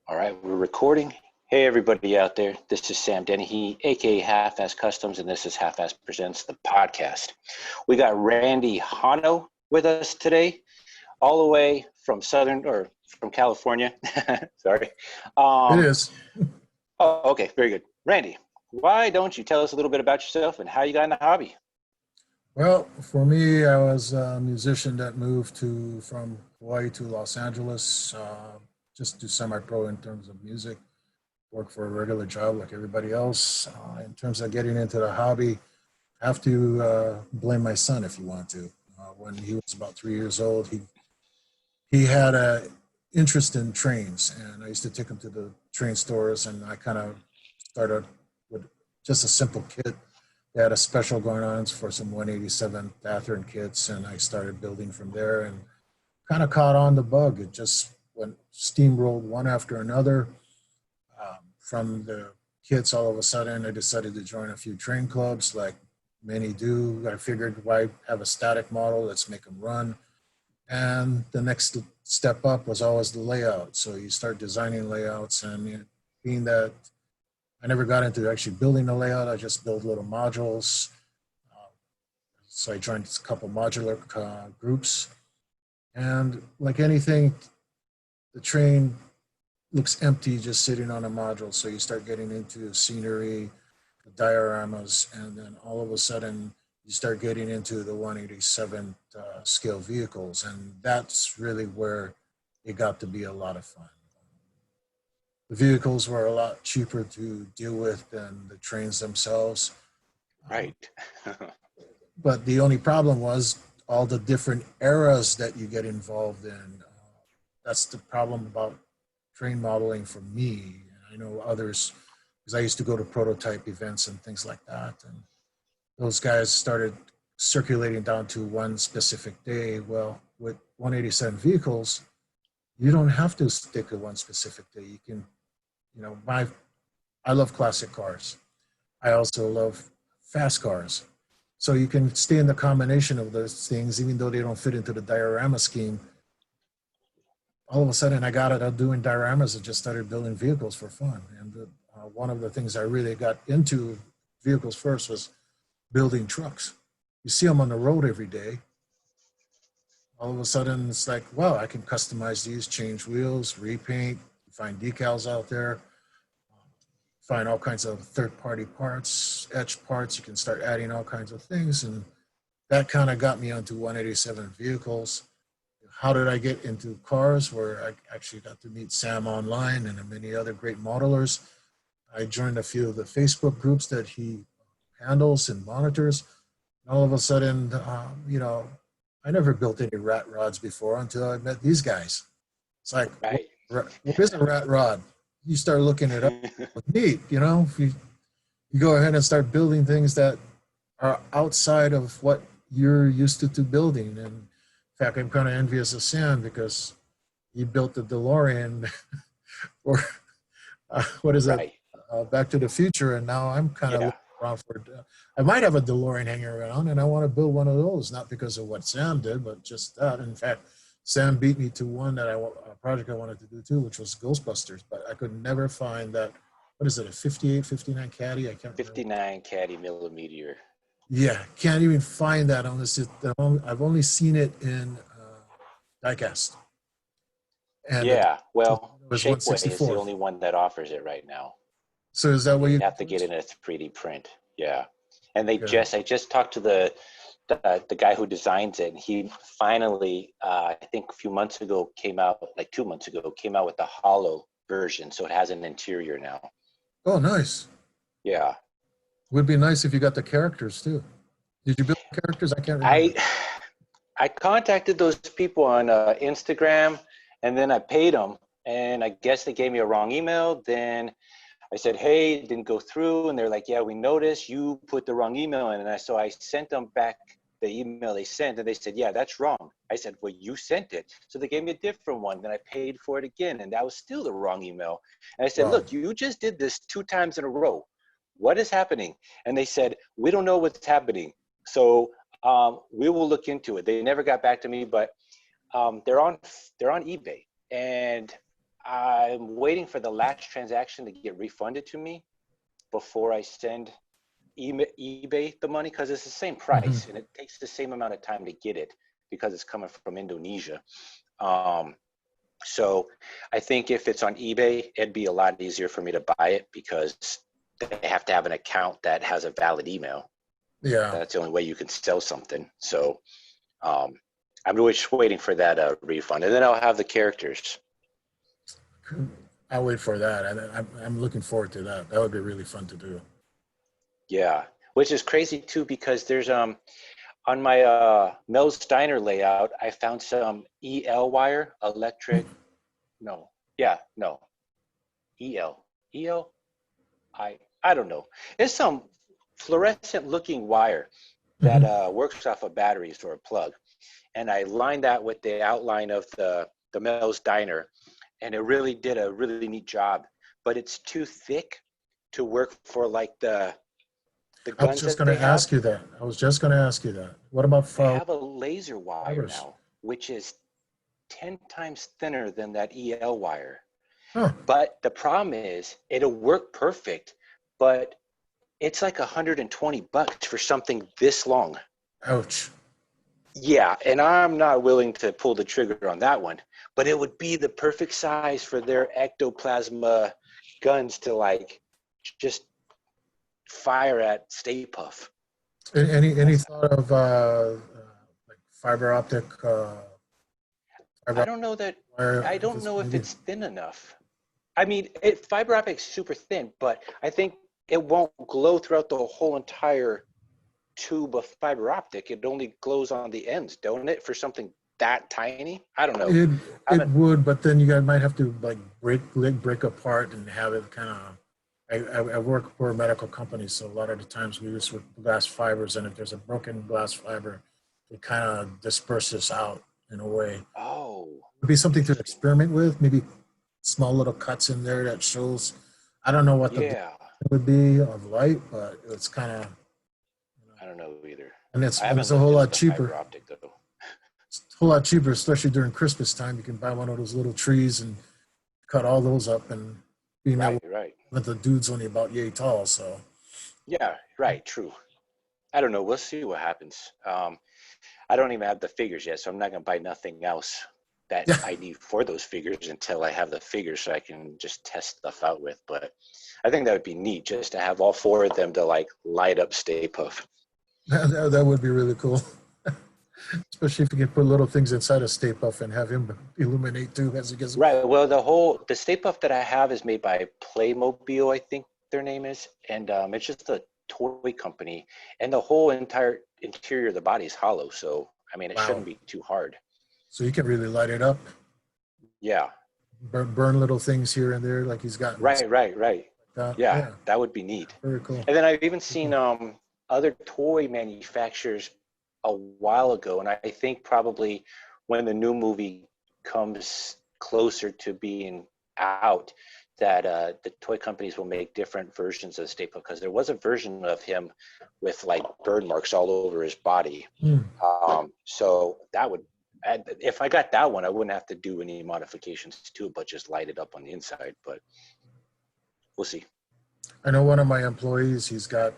All right, we're recording. Hey, everybody out there. This is Sam Dennehy, aka Halfass Customs, and this is Halfass Presents the podcast. We got Randy Hano with us today, all the way from from California. Sorry. It Um, is. okay, very good. Randy, why don't you tell us a little bit about yourself and how you got in the hobby? Well, for me, I was a musician that moved from Hawaii to Los Angeles, just to semi-pro in terms of music. Work for a regular job like everybody else. In terms of getting into the hobby, I have to blame my son if you want to. When he was about 3 years old, he had a interest in trains, and I used to take him to the train stores, and I kind of started with just a simple kit. They had a special going on for some 187 Athearn kits, and I started building from there and kind of caught on the bug. It just went steamrolled one after another. From the kits, all of a sudden, I decided to join a few train clubs, like many do. I figured, why have a static model? Let's make them run. And the next step up was always the layout. So you start designing layouts, and being that I never got into actually building a layout, I just built little modules. Uh, so I joined a couple modular groups. And like anything, the train looks empty just sitting on a module. So you start getting into scenery, the dioramas, and then all of a sudden you start getting into the 187 scale vehicles. And that's really where it got to be a lot of fun. The vehicles were a lot cheaper to deal with than the trains themselves. Right. But the only problem was all the different eras that you get involved in. That's the problem about train modeling for me. I know others, because I used to go to prototype events and things like that. And those guys started circulating down to one specific day. Well, with 187 vehicles, you don't have to stick to one specific day. You can, I love classic cars. I also love fast cars. So you can stay in the combination of those things, even though they don't fit into the diorama scheme. All of a sudden, I got it out doing dioramas and just started building vehicles for fun. And one of the things I really got into vehicles first was building trucks. You see them on the road every day. All of a sudden, it's like, wow, I can customize these, change wheels, repaint, find decals out there, find all kinds of third-party parts, etched parts. You can start adding all kinds of things. And that kind of got me onto 187 vehicles. How did I get into cars? Where I actually got to meet Sam online and many other great modelers. I joined a few of the Facebook groups that he handles and monitors. And all of a sudden, I never built any rat rods before until I met these guys. It's like, Right. what is a rat rod? You start looking it up. Neat, if you go ahead and start building things that are outside of what you're used to building. And in fact, I'm kind of envious of Sam because he built the DeLorean or what is it? Right. Back to the Future. And now I'm kind of Yeah. looking around for, I might have a DeLorean hanging around and I want to build one of those, not because of what Sam did, but just that. In fact, Sam beat me to one a project I wanted to do too, which was Ghostbusters, but I could never find that. What is it, a 58, 59 Caddy? I can't remember. 59 Caddy millimeter. Yeah, can't even find that on this. I've only seen it in diecast. And it Yeah, well, was Shapeway is the 164. only one that offers it right now. So is that what You you have to get in a 3D print. Yeah, and Okay. I just talked to the guy who designs it, and he finally, I think a few months ago, came out, like 2 months ago, came out with the hollow version, so it has an interior now. Oh, nice. Yeah, Would be nice if you got the characters too. Did you build the characters? I can't remember. I I contacted those people on Instagram, and then I paid them, and I guess they gave me a wrong email. Then I said, hey, it didn't go through. And they're like, yeah, we noticed you put the wrong email in. And so I sent them back the email they sent, and they said, yeah, that's wrong. I said, well, you sent it. So they gave me a different one. Then I paid for it again, and that was still the wrong email. And I said, Wow. look, you just did this 2 times in a row. What is happening? And they said, we don't know what's happening. So we will look into it. They never got back to me, but they're on eBay. And I'm waiting for the last transaction to get refunded to me before I send eBay the money, because it's the same Hmm. price and it takes the same amount of time to get it because it's coming from Indonesia. Um, so I think if it's on eBay, it'd be a lot easier for me to buy it because they have to have an account that has a valid email. Yeah. That's the only way you can sell something. So um, I'm just waiting for that refund, and then I'll have the characters. I'll wait for that. I'm looking forward to that. That would be really fun to do. Yeah, which is crazy too because there's on my Mel's Diner layout, I found some EL wire, electric. No, yeah, no, EL, EL. I don't know. It's some fluorescent looking wire that Hmm. works off of batteries or a plug, and I lined that with the outline of the Mel's Diner, and it really did a really neat job. But it's too thick to work for like the I was guns just that going they to have. ask you that. I was just going to ask you that. What about They have a laser wire fibers? now, which is 10 times thinner than that EL wire. Huh. But the problem is it'll work perfect, but it's like $120 for something this long. Ouch. Yeah, and I'm not willing to pull the trigger on that one, but it would be the perfect size for their ectoplasma guns to like just fire at Stay Puff. Any That's thought of like fiber optic fiber I optic don't know that wire? I don't Just know if maybe. it's thin enough. I mean, fiber optic's super thin, but I think it won't glow throughout the whole entire tube of fiber optic. It only glows on the ends, don't it? For something that tiny? I don't know. It I it haven't. would, but then you guys might have to like break apart and have it kind of. I work for a medical company, so a lot of the times we use with glass fibers, and if there's a broken glass fiber, it kind of disperses out in a way. It Oh, would be something to interesting. experiment with. Maybe small little cuts in there that shows. I don't know what the Yeah, would be of light, but it's kind of, you know, I don't know either. and I it's haven't a whole looked into lot the cheaper. fiber optic though. It's a whole lot cheaper, especially during Christmas time. You can buy one of those little trees and cut all those up, and being that Right, right. the dude's only about yay tall, so Yeah, right. True. I don't know. We'll see what happens. I don't even have the figures yet, so I'm not gonna buy nothing else that yeah. I need for those figures until I have the figures so I can just test stuff out with. But I think that would be neat just to have all four of them to like light up Stay Puff. That would be really cool, especially if you can put little things inside a Stay Puff and have him illuminate too as he gets. Right. Well, the Stay Puff that I have is made by Playmobil, I think their name is, and it's just a toy company, and the whole entire interior of the body is hollow. So I mean, it Wow. shouldn't be too hard. So you can really light it up, Yeah. burn little things here and there, like he's gotten Right. Right. Right. that. Yeah, Yeah, that would be neat. very cool. And then I've even Very seen cool. other toy manufacturers a while ago, and I think probably when the new movie comes closer to being out, that the toy companies will make different versions of Staple because there was a version of him with like bird marks all over his body. Hmm. So that would, if I got that one, I wouldn't have to do any modifications to it, but just light it up on the inside. But we'll see. I know one of my employees. He's got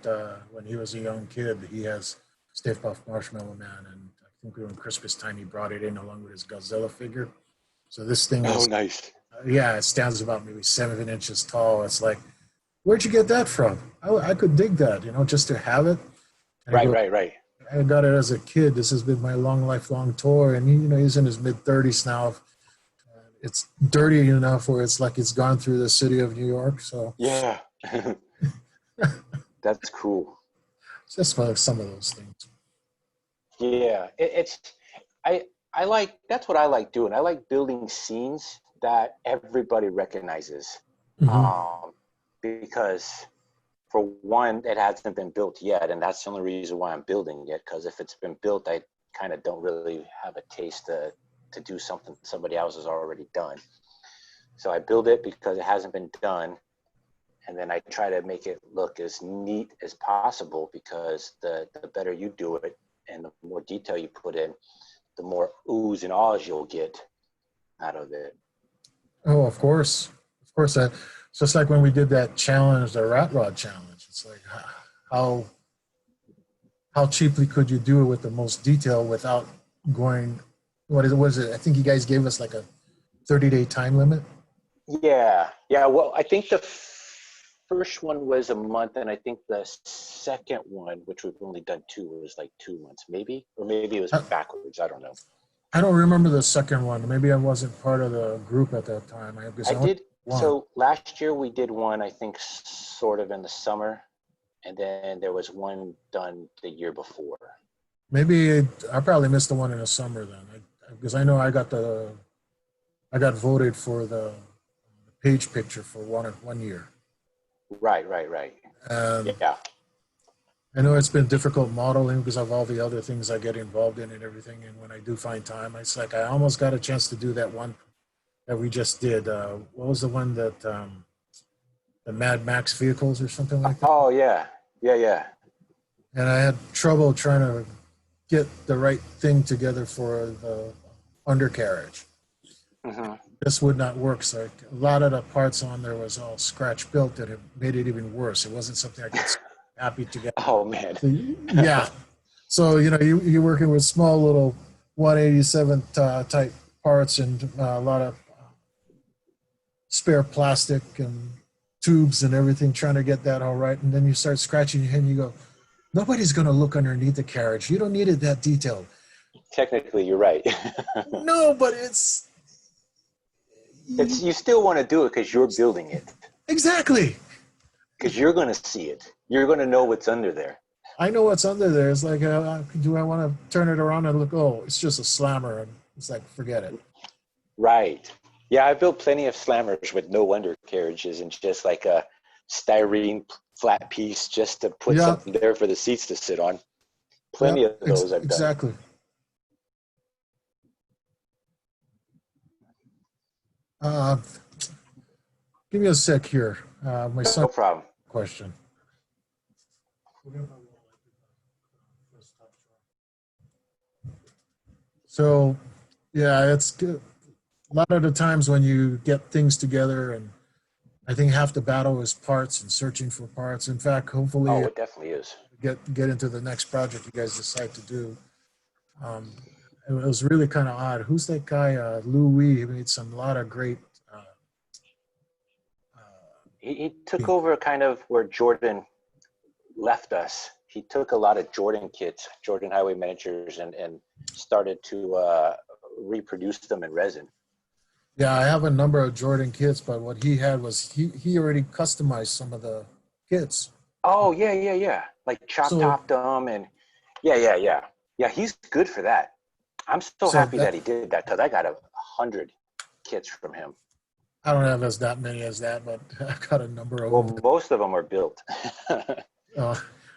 when he was a young kid, he has Stay Puff Marshmallow Man, and I think during Christmas time he brought it in along with his Godzilla figure. So this thing Oh, is, nice. yeah, it stands about maybe 7 inches tall. It's like, where'd you get that from? I could dig that, just to have it. And he Right, goes, right, right. I got it as a kid. This has been my lifelong toy. And he's in his mid 30s now. It's dirty enough where it's like it's gone through the city of New York. So Yeah. That's cool. it's just like some of those things. Yeah, I like that's what I like doing. I like building scenes that everybody recognizes. Hmm. Um, because for one, it hasn't been built yet, and that's the only reason why I'm building it. Because if it's been built, I kind of don't really have a taste to do something somebody else has already done. So I build it because it hasn't been done, and then I try to make it look as neat as possible because the better you do it and the more detail you put in, the more oohs and ahs you'll get out of it. Oh, of course, of course. That it's just like when we did that challenge, the rat rod challenge. It's like how how cheaply could you do it with the most detail without going? What is it? Was it? I think you guys gave us like a 30-day time limit. Yeah, yeah. Well, I think the first one was a month, and I think the second one, which we've only done two, was like 2 months, maybe, or maybe it was I, backwards. I don't know. I don't remember the second one. Maybe I wasn't part of the group at that time. Because I I only did. did one. So last year we did one, I think, sort of in the summer, and then there was one done the year before. Maybe I probably missed the one in the summer then, because I know I got voted for the page picture for one year. Right, right, right. And Yeah. I know it's been difficult modeling because of all the other things I get involved in and everything. And when I do find time, it's like I almost got a chance to do that one that we just did. What was the one that the Mad Max vehicles or something like that? Oh, yeah, yeah, yeah. And I had trouble trying to get the right thing together for the undercarriage. Hmm. This would not work. So a lot of the parts on there was all scratch built that it made it even worse. It wasn't something I could happy to get. Oh man. So, yeah. So, you're working with small little 187 type parts and a lot of spare plastic and tubes and everything, trying to get that all right. And then you start scratching your head and you go, nobody's going to look underneath the carriage. You don't need it that detailed. Technically, you're right. No, but it's It's you still want to do it because you're building it, exactly. because you're going to see it. You're going to know what's under there. I know what's under there. It's like, do I want to turn it around and look? Oh, it's just a slammer. And it's like, forget it. Right. Yeah, I built plenty of slammers with no undercarriages and just like a styrene flat piece just to put Yeah, something there for the seats to sit on. yeah, Plenty of those I've done. exactly. Uh, Give me a sec here. My son No problem. question. So, yeah, it's good. A lot of the times when you get things together, and I think half the battle is parts and searching for parts. In fact, hopefully, Oh, it definitely is. get into the next project you guys decide to do. Um, it was really kind of odd. Who's that guy? Louis. He made some lot of great. Uh, He took over kind of where Jordan left us. He took a lot of Jordan kits, Jordan Highway Miniatures, and started to reproduce them in resin. yeah, I have a number of Jordan kits, but what he had was he already customized some of the kits. Oh yeah, yeah, yeah. Like chop So topped them, and yeah, yeah, yeah, yeah. He's good for that. I'm so so happy that that he did that because I got 100 kits from him. I don't have as that many as that, but I've got a number of them. Well, most of them are built. Uh,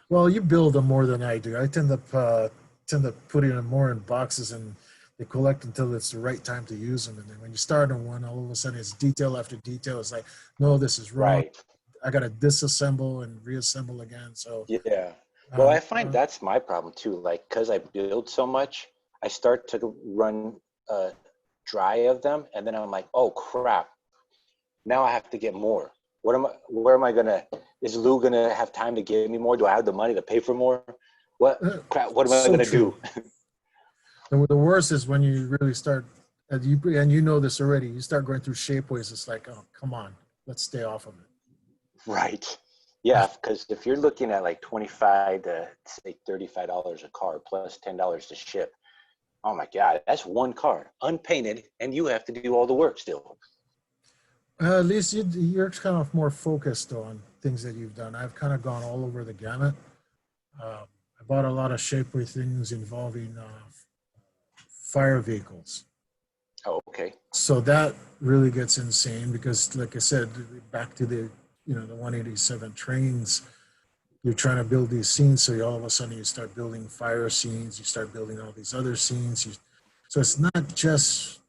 well, you build them more than I do. I tend to put them more in boxes and they collect until it's the right time to use them. And then when you start on one, all of a sudden it's detail after detail. It's like, no, this is wrong. Right. I got to disassemble and reassemble again. So, Yeah. Well, um, I find that's my problem too. Like, because I build so much, I start to run dry of them, and then I'm like, oh crap! Now I have to get more. What am I? Where am I gonna? Is Lou gonna have time to give me more? Do I have the money to pay for more? What crap? What am I so gonna true. do? The worst is when you really start, and you know this already. You start going through shapeways. It's like, oh, come on, let's stay off of Right. Yeah, because if you're looking at like 25 to say $35 a car plus $10 to ship, oh my God, that's one car unpainted, and you have to do all the work still. At least you're kind of more focused on things that you've done. I've kind of gone all over the gamut. I bought a lot of shapeway things involving fire vehicles. Oh, okay. So that really gets insane because, like I said, back to the 187 trains, you're trying to build these scenes. So all of a sudden you start building fire scenes, you start building all these other scenes. So it's not just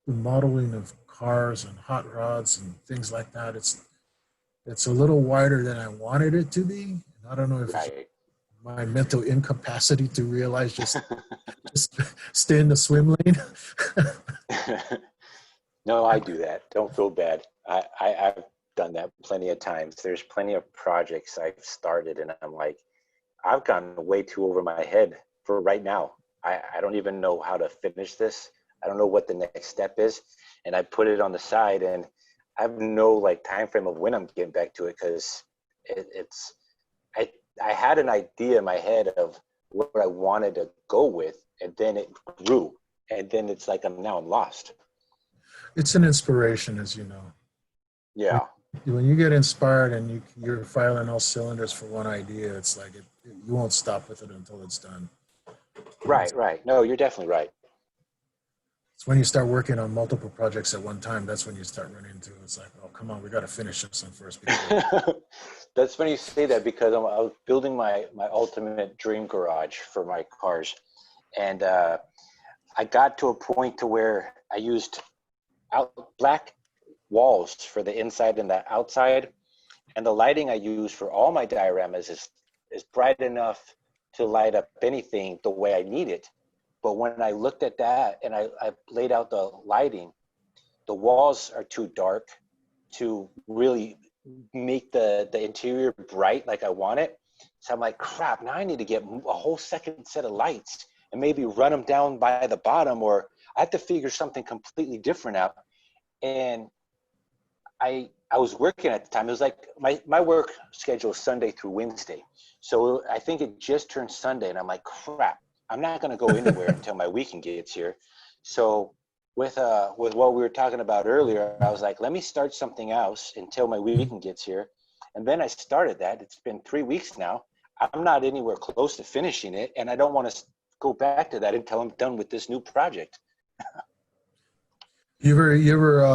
the modeling of cars and hot rods and things like that. It's a little wider than I wanted it to be. I don't know if it's Right. my mental incapacity to realize just stay in the swim lane. No, I do that. Don't feel bad. I've done that plenty of times. There's plenty of projects I've started and I'm like, I've gone way too over my head for right now. I don't even know how to finish this. I don't know what the next step is. And I put it on the side and I have no like time frame of when I'm getting back to it because it's I I had an idea in my head of what I wanted to go with and then it grew. And then it's like I'm lost. It's an inspiration, as you know. When, Yeah. when you get inspired and you're firing all cylinders for one idea, it's like you won't stop with it until it's done. Right, right. No, you're definitely right. It's when you start working on multiple projects at one time, that's when you start running into it's like, oh, come on, we got to finish this one first. Before. That's funny you say that because I was building my ultimate dream garage for my cars, and I got to a point to where I used black walls for the inside and the outside, and the lighting I use for all my dioramas is bright enough to light up anything the way I need it. But when I looked at that and I laid out the lighting, the walls are too dark to really make the interior bright like I want it. So I'm like, crap, now I need to get a whole second set of lights and maybe run them down by the bottom, or I have to figure something completely different out. And I was working at the time. It was like my work schedule is Sunday through Wednesday. So I think it just turned Sunday and I'm like, crap, I'm not gonna go anywhere until my weekend gets here. So with what we were talking about earlier, I was like, let me start something else until my weekend gets here. And then I started that. It's been 3 weeks now. I'm not anywhere close to finishing it, and I don't want to go back to that until I'm done with this new project. You ever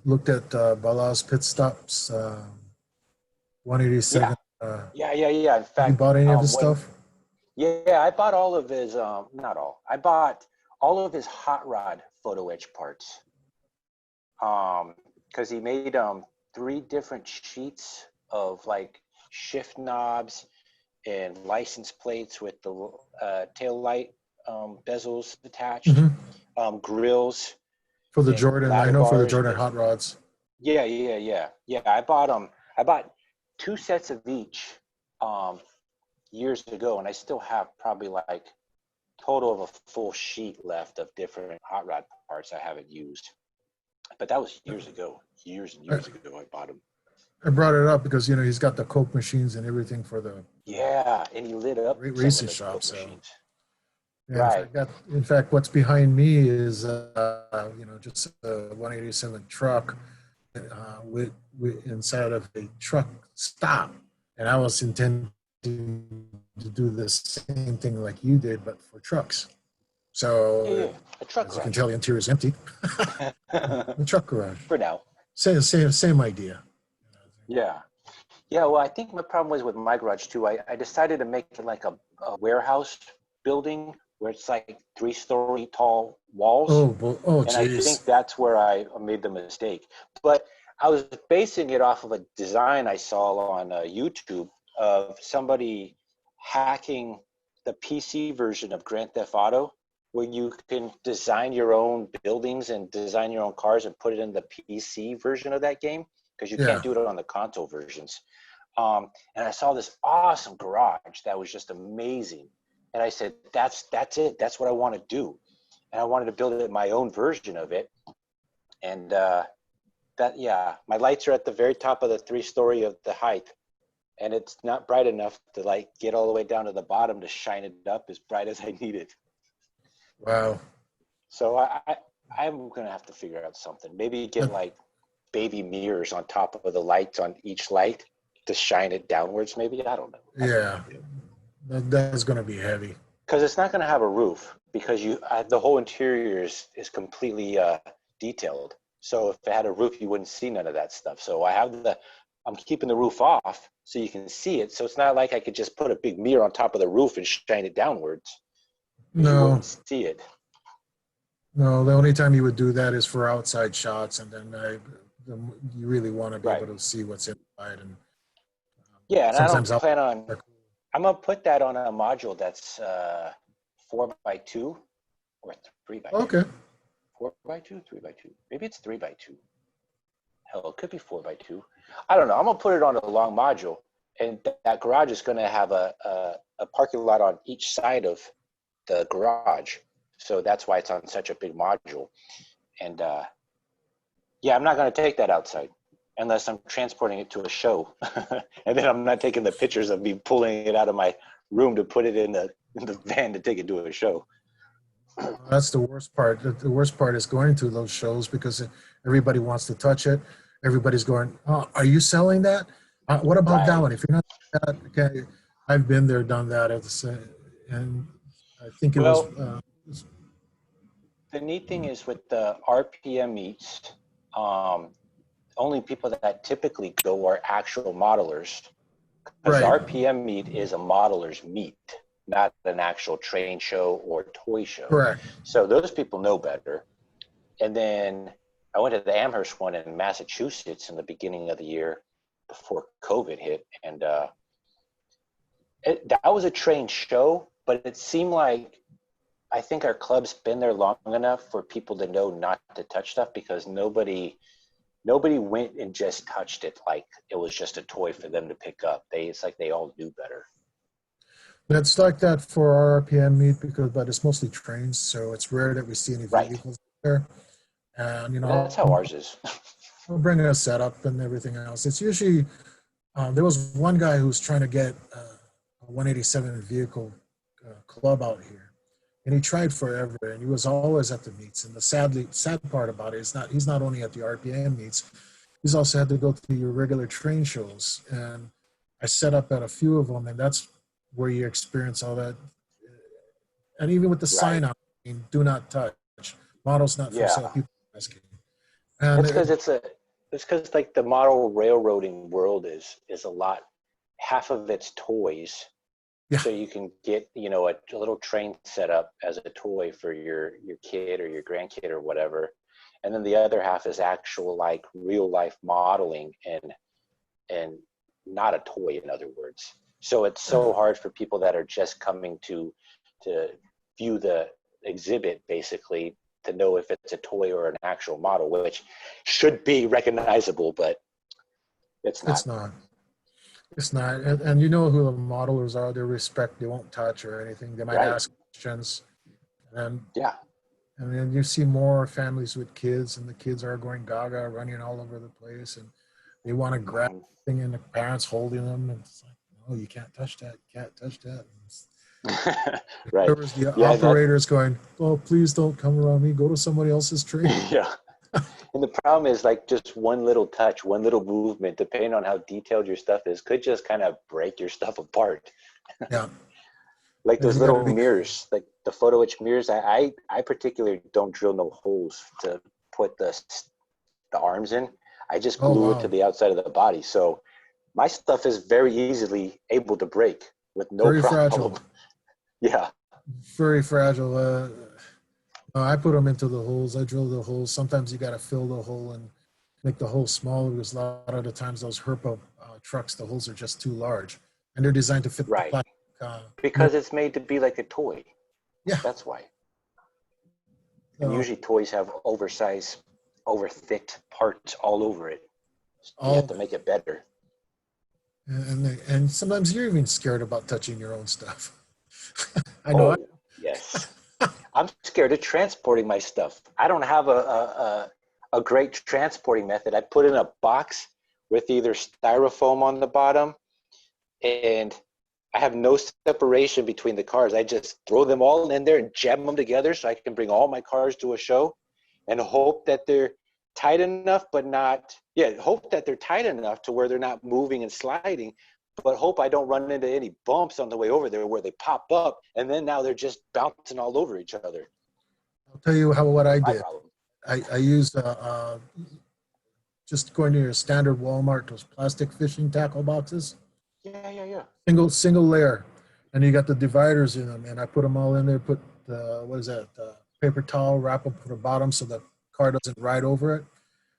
looked at Bala's pit stops, Yeah, 187? yeah. In Have you fact, bought any of his when stuff? yeah, I bought all of his not all. I bought all of his hot rod photo etch parts. Because he made three different sheets of like shift knobs and license plates with the tail light bezels attached, Hmm. grills For the and Jordan, I ladder know for the bars. Jordan hot rods. Yeah. I bought two sets of each um, years ago, and I still have probably like total of a full sheet left of different hot rod parts I haven't used. But that was years ago, years and I, years ago. I bought them. I brought it up because he's got the Coke machines and everything for the Yeah, and he lit up some of racing the shop. Coke So machines. yeah, Right. in fact, what's behind me is just a 187 truck with inside of a truck stop, and I was intending to do the same thing like you did, but for trucks. So Yeah. A truck as you can garage. tell, the interior is empty. The truck garage. For now. Same idea. Yeah. Yeah, well, I think my problem was with my garage too. I decided to make it like a warehouse building where it's like 3-story tall walls. Oh, And I geez. think that's where I made the mistake. But I was basing it off of a design I saw on YouTube of somebody hacking the PC version of Grand Theft Auto, where you can design your own buildings and design your own cars and put it in the PC version of that game because you can't Yeah. do it on the console versions. And I saw this awesome garage that was just amazing. And I said, that's it. That's what I want to do. And I wanted to build it my own version of it. And my lights are at the very top of the 3-story of the height, and it's not bright enough to like get all the way down to the bottom to shine it up as bright as I need it. Wow. So I'm gonna have to figure out something. Maybe get That, like baby mirrors on top of the lights on each light to shine it downwards. Maybe I don't know. I don't know what yeah. to do That's going to be heavy. because it's not gonna have a roof because the whole interior is completely detailed. So if it had a roof, you wouldn't see none of that stuff. So I'm keeping the roof off so you can see it. So it's not like I could just put a big mirror on top of the roof and shine it downwards because you No, wouldn't see it. no. The only time you would do that is for outside shots, and then you really want to be able Right. to see what's inside. And Yeah, and I don't sometimes out. plan on. I'm gonna put that on a module that's 4x2 or 3x2. Okay. 4x2, 3x2. Maybe it's 3x2. Hell, it could be 4x2. I don't know. I'm gonna put it on a long module, and that garage is gonna have a parking lot on each side of the garage. So that's why it's on such a big module. And yeah, I'm not gonna take that outside unless I'm transporting it to a show, and then I'm not taking the pictures of me pulling it out of my room to put it in the van to take it to a show. That's the worst part. The worst part is going to those shows because everybody wants to touch it. Everybody's going, "Oh, are you selling that? What about that Right. one? If you're not that, okay." I've been there, done that at the same, and I think it was. Well, the neat thing is with the RPM meets, um, only people that typically go are actual modelers, because Right. RPM meet is a modeler's meet, not an actual train show or toy show. Correct. So those people know better. And then I went to the Amherst one in Massachusetts in the beginning of the year before COVID hit, and that was a train show, but it seemed like I think our club's been there long enough for people to know not to touch stuff, because nobody went and just touched it like it was just a toy for them to pick up. It's like they all knew better. It's like that for our RPM meet but it's mostly trains, so it's rare that we see any Right. vehicles there. And That's how ours is. I'll bring a setup and everything else. It's usually there was one guy who was trying to get a 187 vehicle club out here, and he tried forever, and he was always at the meets. And the sad part about it is he's not only at the RPM meets, he's also had to go to your regular train shows. And I set up at a few of them, and that's where you experience all that. And even with the sign Right. out, I mean, do not touch, models not for Yeah. sale, people asking. And It's because like the model railroading world is a lot. Half of it's toys. yeah, So you can get, a little train set up as a toy for your kid or your grandkid or whatever. And then the other half is actual like real life modeling and not a toy, in other words. So it's so hard for people that are just coming to view the exhibit, basically, to know if it's a toy or an actual model, which should be recognizable, but it's not. it's not. It's not. And you know who the modelers are. They respect, they won't touch or anything. They might Right. ask questions. And, Yeah. and then you see more families with kids, and the kids are going gaga, running all over the place. And they want to grab thing, and the parents holding them. And it's like, no, you can't touch that. You can't touch that. Right. Whoever's the Yeah. operator is going, oh, please don't come around me. Go to somebody else's train. Yeah. And the problem is like just one little touch, one little movement, depending on how detailed your stuff is, could just kind of break your stuff apart. Yeah. Like And those you got to little be, mirrors, like the photo etch mirrors. I particularly don't drill no holes to put the arms in. I just oh, glue it to wow. the outside of the body. So my stuff is very easily able to break with no Very problem. fragile. Yeah. Very fragile. I put them into the holes. I drill the holes. Sometimes you got to fill the hole and make the hole smaller, because a lot of the times those Herpa trucks, the holes are just too large, and they're designed to fit the Right. plastic. Because it's made to be like a toy. Yeah. That's why. And So, usually toys have oversized, over thick parts all over it. You have to make it better. and sometimes you're even scared about touching your own stuff. I know. Oh, yes. I'm scared of transporting my stuff. I don't have a great transporting method. I put in a box with either styrofoam on the bottom, and I have no separation between the cars. I just throw them all in there and jam them together so I can bring all my cars to a show, and hope that they're tight enough, hope that they're tight enough to where they're not moving and sliding, but hope I don't run into any bumps on the way over there where they pop up and then now they're just bouncing all over each other. I'll tell you what I That's my did. problem. I used just going to your standard Walmart, those plastic fishing tackle boxes. Yeah. Single layer, and you got the dividers in them, and I put them all in there. Put what is that? Paper towel, wrap them to the bottom so the car doesn't ride over it.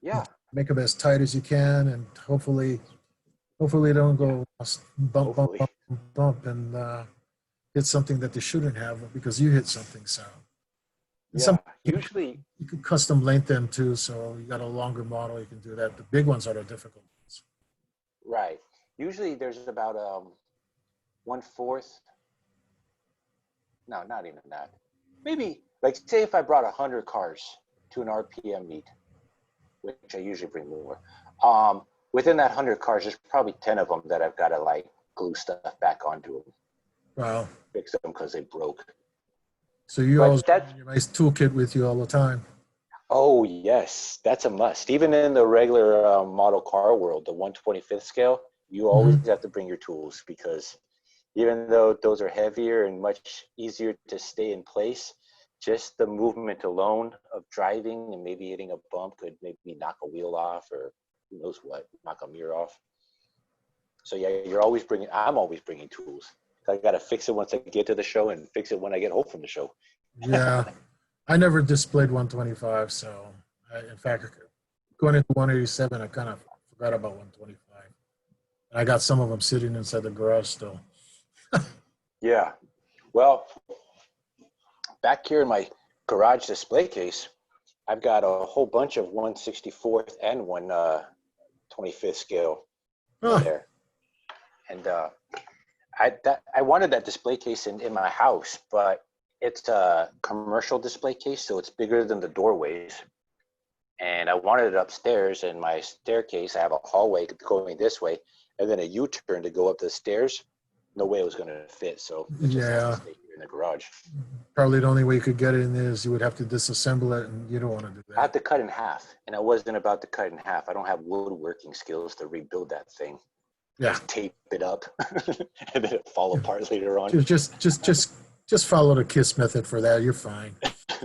Yeah. Make them as tight as you can, and hopefully they don't go bump, and hit something that they shouldn't have because you hit something. So Yeah. Usually, You can custom length them too, so you got a longer model, you can do that. The big ones are the difficult ones. right. Usually there's about 1/4. No, not even that. Maybe like say if I brought 100 cars to an RPM meet, which I usually bring more. Within that 100 cars, there's probably 10 of them that I've got to like glue stuff back onto them, Wow. fix them because they broke. So you always But bring that's your nice toolkit with you all the time. oh yes, that's a must. Even in the regular model car world, the 1/25th scale, you always Hmm. have to bring your tools because even though those are heavier and much easier to stay in place, just the movement alone of driving and maybe hitting a bump could maybe knock a wheel off or who knows what, knock a mirror off. So yeah, I'm always bringing tools. I got to fix it once I get to the show and fix it when I get home from the show. Yeah. I never displayed 125, so in fact, going into 187, I kind of forgot about 125. I got some of them sitting inside the garage still. Yeah. Well, back here in my garage display case, I've got a whole bunch of 1/64th and 1/25th scale in Oh, there. And I wanted that display case in my house, but it's a commercial display case, so it's bigger than the doorways. And I wanted it upstairs in my staircase. I have a hallway going this way, and then a U-turn to go up the stairs. No way it was going to fit, so it just has to yeah. stay here in the garage. Probably the only way you could get it in is you would have to disassemble it, and you don't want to do I have that. to cut in half, and I wasn't about to cut in half. I don't have woodworking skills to rebuild that thing. Yeah. Just tape it up, and then it fall apart later on. Just follow the KISS method for that. You're fine.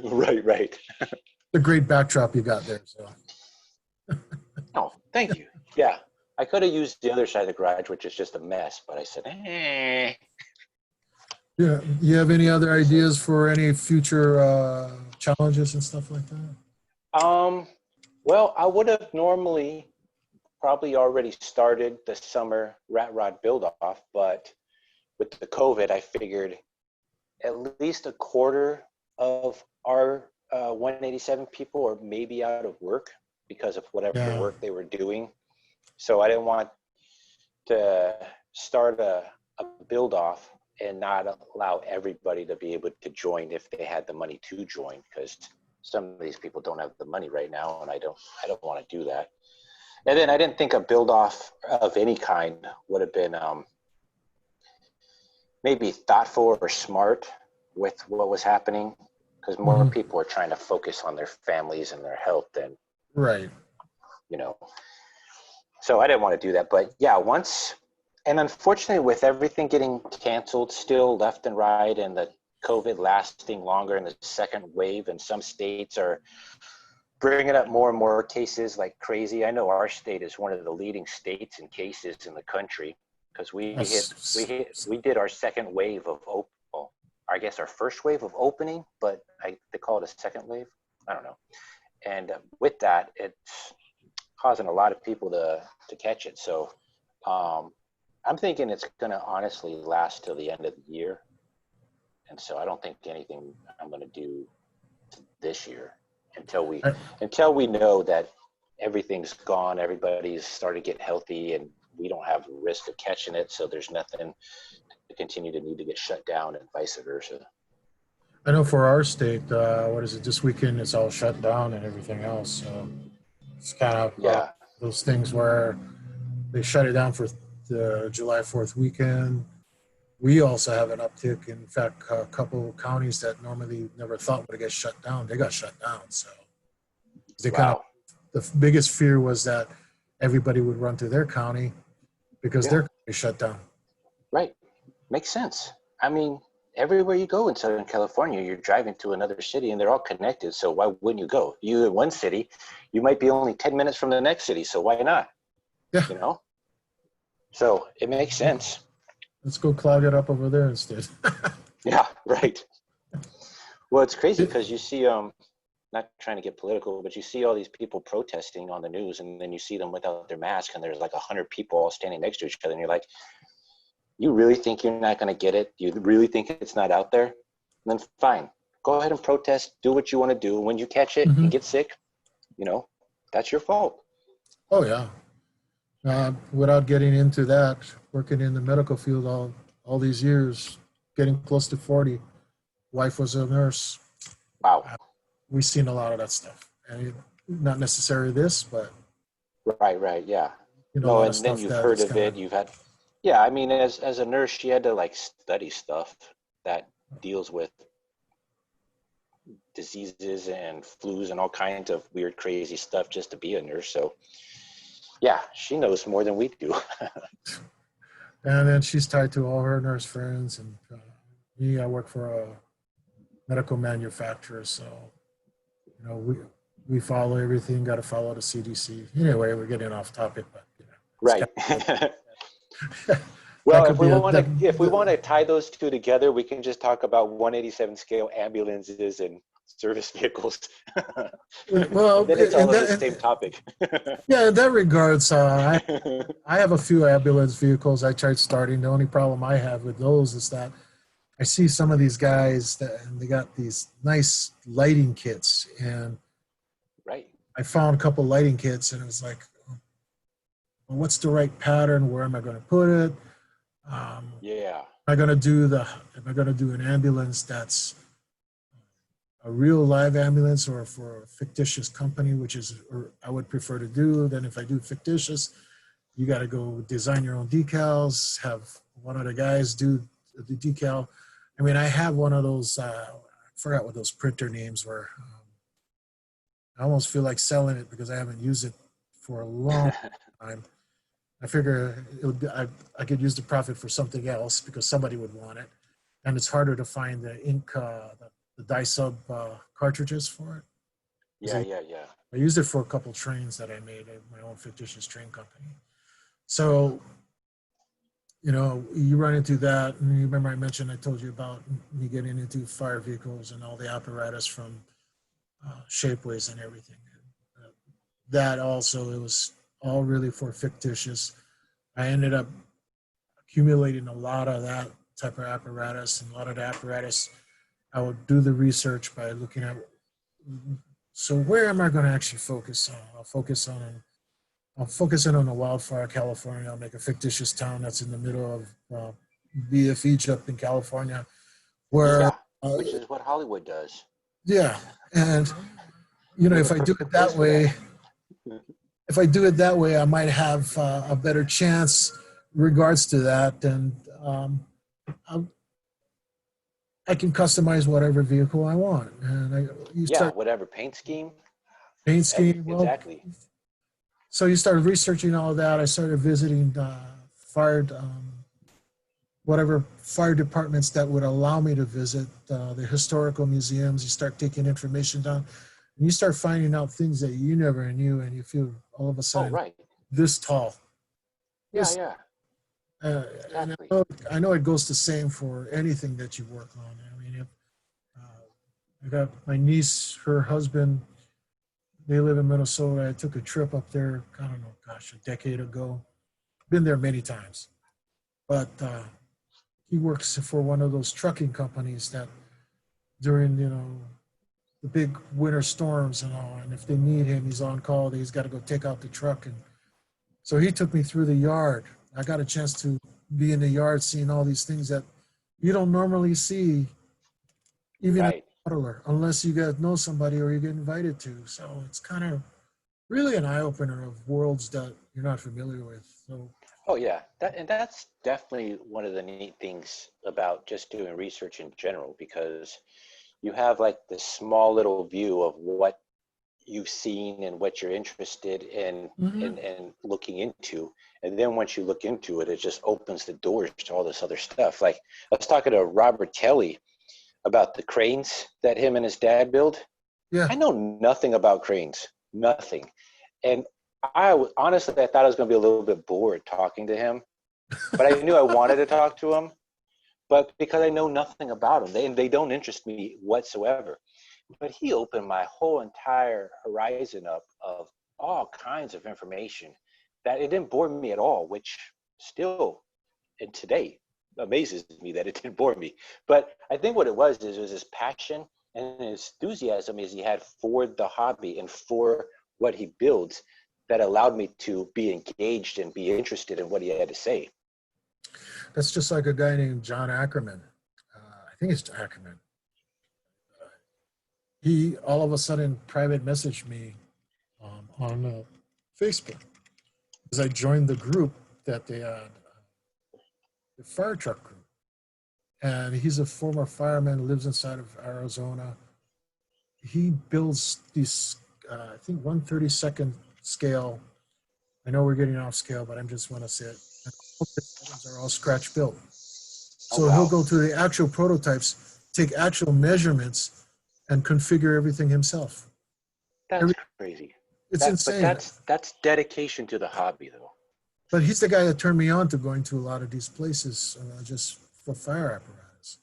Right, right. The great backdrop you got there. So Oh, thank you. Yeah, I could have used the other side of the garage, which is just a mess, but I said, yeah. You have any other So, ideas for any future challenges and stuff like that? um, well, I would have normally probably already started the summer rat rod build off, but with the COVID, I figured at least a quarter of our 187 people are maybe out of work because of whatever Yeah. work they were doing. So I didn't want to start a build off and not allow everybody to be able to join if they had the money to join, because some of these people don't have the money right now, and I don't want to do that. And then I didn't think a build off of any kind would have been maybe thoughtful or smart with what was happening, because more Hmm. people are trying to focus on their families and their health than, Right. you know. So I didn't want to do that. But yeah, once, and unfortunately, with everything getting canceled still left and right, and the COVID lasting longer in the second wave, and some states are bringing up more and more cases like crazy. I know our state is one of the leading states in cases in the country because we did our second wave of well, I guess our first wave of opening, but they call it a second wave. I don't know. And with that, it's causing a lot of people to catch it. So I'm thinking it's going to honestly last till the end of the year. And so I don't think anything I'm going to do this year until we I, until we know that everything's gone, everybody's started to get healthy, and we don't have risk of catching it. So there's nothing to continue to need to get shut down, and vice versa. I know for our state, what is it? This weekend it's all shut down and everything else. So it's kind of Yeah, those things where they shut it down for the July 4th weekend. We also have an uptick. In fact, a couple of counties that normally never thought would get shut down, they got shut down. So they kind of wow, the biggest fear was that everybody would run to their county because yeah, their county shut down. right, makes sense. I mean, everywhere you go in Southern California, you're driving to another city, and they're all connected. So why wouldn't you go? You in one city, you might be only 10 minutes from the next city. So why not? Yeah, You know. So it makes sense. let's go clog it up over there instead. Yeah, right. Well, it's crazy because you see, not trying to get political, but you see all these people protesting on the news, and then you see them without their mask, and there's like 100 people all standing next to each other, and you're like, you really think you're not going to get it? You really think it's not out there? Then fine, go ahead and protest, do what you want to do. When you catch it Hmm. and get sick, that's your fault. Oh yeah. Without getting into that, working in the medical field all these years, getting close to 40, wife was a nurse. Wow. We've seen a lot of that stuff. And not necessarily this, but Right, yeah. a No, lot of and then stuff you've that heard is of kind of, it. You've had, yeah, I mean, as a nurse, she had to like study stuff that deals with diseases and flus and all kinds of weird, crazy stuff just to be a nurse. So, yeah, she knows more than we do. and then she's tied to all her nurse friends. And me, I work for a medical manufacturer. So, we follow everything, got to follow the CDC. Anyway, we're getting off topic, but, it's Right. kind of, that Well, could be if we want to tie those two together, we can just talk about 187 scale ambulances and service vehicles. And well, then it's all of the same topic. yeah, in that regards, I have a few ambulance vehicles I tried starting. The only problem I have with those is that I see some of these guys and they got these nice lighting kits, and Right. I found a couple lighting kits, and it was like, well, what's the right pattern? Where am I going to put it? Yeah. Am I going to do an ambulance that's a real live ambulance, or for a fictitious company, which is, or I would prefer to do. Then if I do fictitious, you got to go design your own decals, have one of the guys do the decal. I mean, I have one of those, I forgot what those printer names were. I almost feel like selling it because I haven't used it for a long time. I figure I could use the profit for something else because somebody would want it. And it's harder to find the ink, the dye sub cartridges for it. Yeah. I used it for a couple trains that I made at my own fictitious train company. So, you run into that. And you remember I told you about me getting into fire vehicles and all the apparatus from shapeways and everything. That also, it was all really for fictitious. I ended up accumulating a lot of that type of apparatus, and a lot of the apparatus, I would do the research by looking at, so where am I going to actually focus on? I'll focus in on the wildfire, California. I'll make a fictitious town that's in the middle of BF Egypt in California, where, Yeah. Which is what Hollywood does. yeah, and We're the if I do it perfect place that for that. way, I might have a better chance regards to that, and I, I can customize whatever vehicle I want. And you Yeah, start whatever paint scheme. paint scheme. Well, Exactly. so you started researching all that. I started visiting fire, whatever fire departments that would allow me to visit the historical museums. You start taking information down, and you start finding out things that you never knew, and you feel all of a Oh, sudden right. this tall. This, Yeah. and Exactly. I know it goes the same for anything that you work on. I mean, I got my niece, her husband. They live in Minnesota. I took a trip up there. I don't know, gosh, a decade ago. Been there many times, but he works for one of those trucking companies that during the big winter storms and all, and if they need him, he's on call. He's got to go take out the truck, and so he took me through the yard. I got a chance to be in the yard, seeing all these things that you don't normally see, even as Right. a modeler, unless you get know somebody or you get invited to. So it's kind of really an eye opener of worlds that you're not familiar with. So Oh, yeah. That's definitely one of the neat things about just doing research in general, because you have like this small little view of what you've seen and what you're interested in mhm. and looking into. And then once you look into it, it just opens the doors to all this other stuff. Like I was talking to Robert Kelly about the cranes that him and his dad build. Yeah, I know nothing about cranes, nothing. And honestly, I thought I was going to be a little bit bored talking to him, but I knew I wanted to talk to him, but because I know nothing about them, they don't interest me whatsoever. But he opened my whole entire horizon up of all kinds of information that it didn't bore me at all, which still, and today, amazes me that it didn't bore me. But I think what it was is his passion and his enthusiasm is he had for the hobby and for what he builds that allowed me to be engaged and be interested in what he had to say. That's just like a guy named John Ackerman. I think it's Ackerman. He all of a sudden private messaged me on Facebook because I joined the group that they had, the fire truck group. And he's a former fireman, lives inside of Arizona. He builds these, I think, 1/32nd scale. I know we're getting off scale, but I just want to say it. And all the items are all scratch built. So he'll go to the actual prototypes, take actual measurements, and configure everything himself. That's crazy. It's insane. But that's dedication to the hobby, though. But he's the guy that turned me on to going to a lot of these places just for fire apparatus.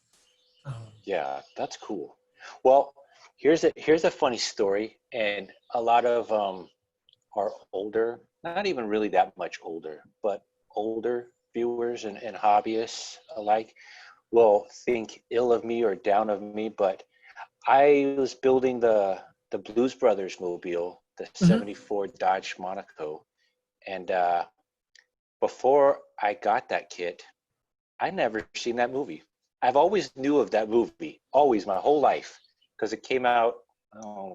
Yeah, that's cool. Well, here's a funny story, and a lot of our older, not even really that much older, but older viewers and hobbyists alike will think ill of me or down of me, but I was building the Blues Brothers mobile, the 74 Dodge Monaco, and before I got that kit, I never seen that movie. I've always knew of that movie, always, my whole life, because it came out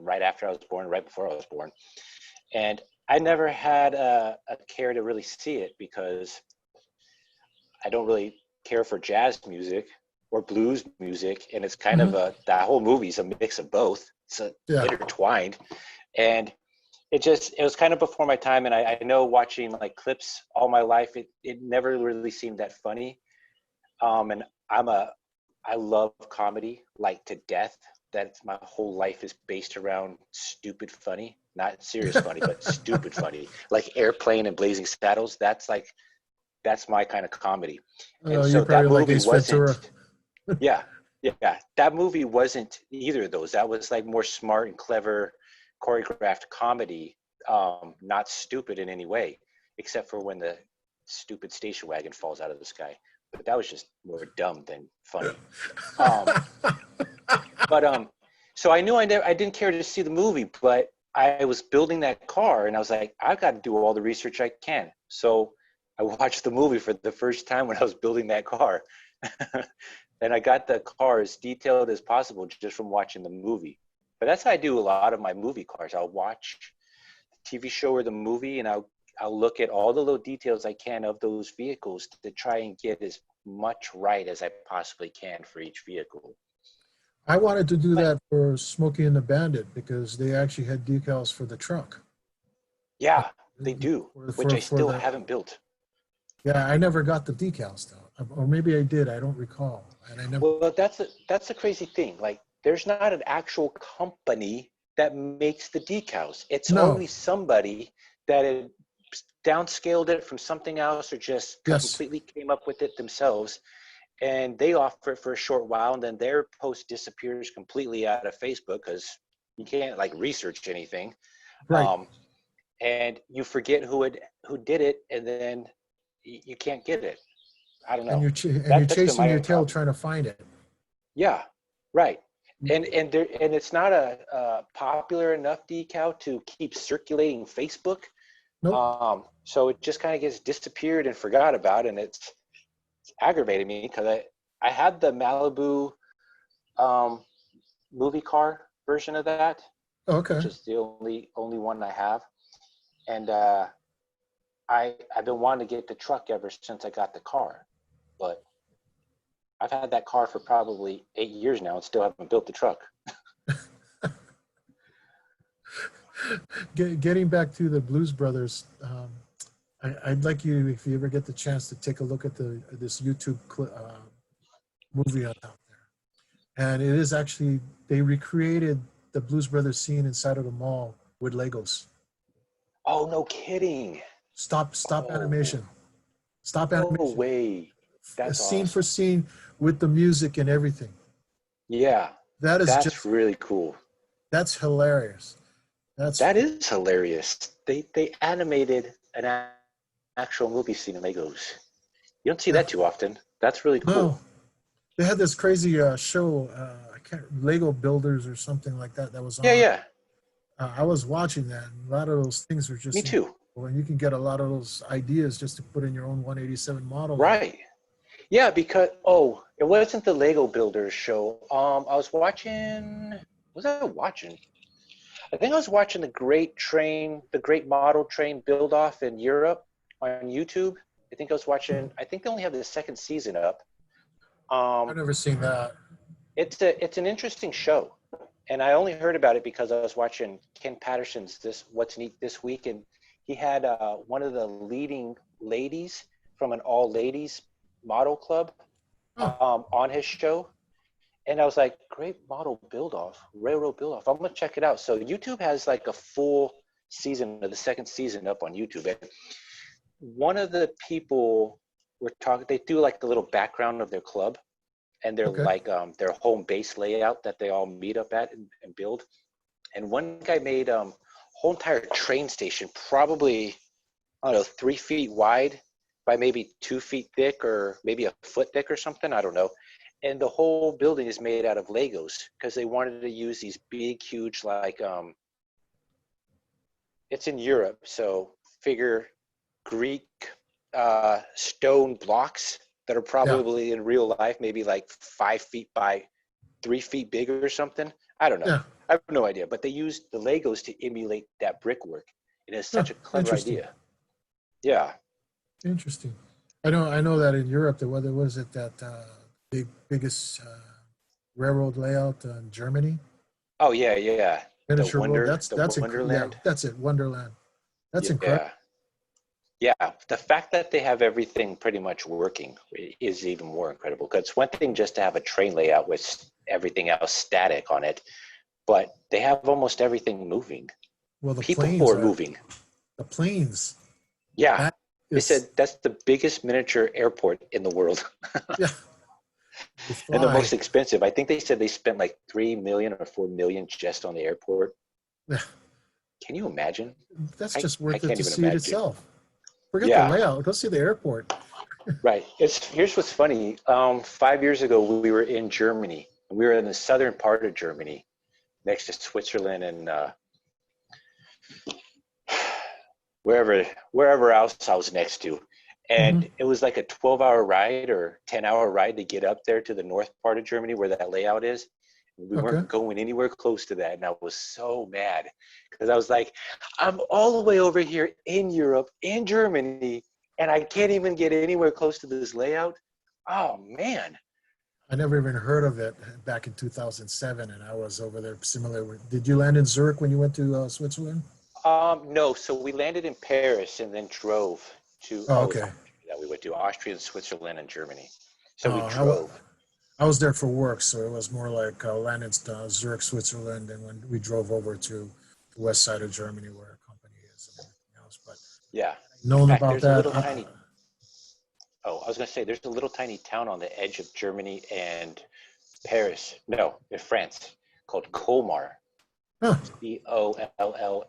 right after I was born, right before I was born. And I never had a care to really see it because I don't really care for jazz music or blues music. And it's kind of that whole movie's a mix of both. It's intertwined. And it was kind of before my time. And I know watching like clips all my life, it never really seemed that funny. And I love comedy like to death. That's my whole life is based around stupid funny, not serious funny, but stupid funny, like Airplane and Blazing Saddles. That's my kind of comedy. And so that movie wasn't, yeah, that movie wasn't either of those. That was like more smart and clever choreographed comedy, not stupid in any way, except for when the stupid station wagon falls out of the sky. But that was just more dumb than funny. So I knew I didn't care to see the movie, but I was building that car and I was like, I've got to do all the research I can. So I watched the movie for the first time when I was building that car. And I got the car as detailed as possible just from watching the movie. But that's how I do a lot of my movie cars. I'll watch the TV show or the movie and I'll look at all the little details I can of those vehicles to try and get as much right as I possibly can for each vehicle. I wanted to do that for Smokey and the Bandit because they actually had decals for the truck. Yeah, they do, which I still haven't built. Yeah, I never got the decals though, or maybe I did. I don't recall. And I never. Well, that's the crazy thing. Like, there's not an actual company that makes the decals. It's only somebody that had downscaled it from something else or just completely came up with it themselves. And they offer it for a short while, and then their post disappears completely out of Facebook because you can't like research anything, right? And you forget who did it, and then you can't get it. I don't know. And you're chasing your tail trying to find it. Yeah, right. And it's not a popular enough decal to keep circulating Facebook. Nope. So it just kind of gets disappeared and forgot about, and it's aggravated me because I had the Malibu movie car version of that. Okay. Which is the only one I have. And I've been wanting to get the truck ever since I got the car. But I've had that car for probably 8 years now and still haven't built the truck. Getting back to the Blues Brothers, I'd like you, if you ever get the chance, to take a look at this YouTube movie out there. And it is actually, they recreated the Blues Brothers scene inside of the mall with Legos. Oh, no kidding. Stop animation. Stop animation. No way. That's scene awesome. for scene with the music and everything. Yeah. That's just really cool. That's hilarious. That is hilarious. They animated an actual movie scene in Legos. You don't see that too often. That's really cool. No. They had this crazy show. I Lego Builders or something like that was Yeah, on. yeah. I was watching that, and a lot of those things are Me just too. incredible, and you can get a lot of those ideas just to put in your own 187 model. And Right. Yeah, because it wasn't the Lego Builders show. I was watching. What was I watching? I think I was watching the Great Model Train build off in Europe on YouTube. I think I was watching. I think they only have the second season up. I've Um, never seen that. it's an interesting show, and I only heard about it because I was watching Ken Patterson's this What's Neat this week, and he had one of the leading ladies from an all ladies model club Oh, on his show. And I was like, great model build off, railroad build off. I'm gonna check it out. So YouTube has like a full season of the second season up on YouTube. And one of the people were talking, they do like the little background of their club and they're okay. like their home base layout that they all meet up at and build. And one guy made whole entire train station, probably, I don't know, 3 feet wide by maybe 2 feet thick or maybe a foot thick or something. I don't know. And the whole building is made out of Legos because they wanted to use these big, huge, like, it's in Europe. So figure Greek stone blocks that are Yeah, probably in real life, maybe like 5 feet by 3 feet bigger or something. I don't know. yeah. I have no idea. But they used the Legos to emulate that brickwork. It is Huh, such a clever interesting. idea. Yeah. Interesting. I know that in Europe, the weather was it that biggest railroad layout in Germany, Oh yeah, yeah. miniature road. The Yeah, Wonderland. that's it. Wonderland. That's incredible. Yeah. Yeah, the fact that they have everything pretty much working is even more incredible. Because it's one thing just to have a train layout with everything else static on it, but they have almost everything moving. Well, the People planes are are moving. the planes. Yeah, That they is, said that's the biggest miniature airport in the world yeah, they and the fly. most expensive. I think they said they spent like 3 million or 4 million just on the airport. Yeah, Can you imagine? that's I, just I worth it can't to even see it imagine. itself. Forget the Yeah, layout. Go see the airport. right. Here's what's funny. 5 years ago, we were in Germany. We were in the southern part of Germany, next to Switzerland and wherever else I was next to. Hmm. And it was like a 12-hour ride or 10-hour ride to get up there to the north part of Germany where that layout is. We Okay. weren't going anywhere close to that. And I was so mad because I was like, I'm all the way over here in Europe, in Germany, and I can't even get anywhere close to this layout. Oh, man. I never even heard of it back in 2007, and I was over there. Similar. Did you land in Zurich when you went to Switzerland? No, so we landed in Paris and then drove to, Oh, oh, it was okay. Austria that we went to, Austria, Switzerland, and Germany. So we Uh, I, wa- drove. I was there for work, so it was more like landed in Zurich, Switzerland, and when we drove over to the west side of Germany where our company is and everything else. But Yeah. In known fact, about that. I was going to say, there's a little tiny town on the edge of Germany and Paris. No, in France called Colmar. Huh, Collmar,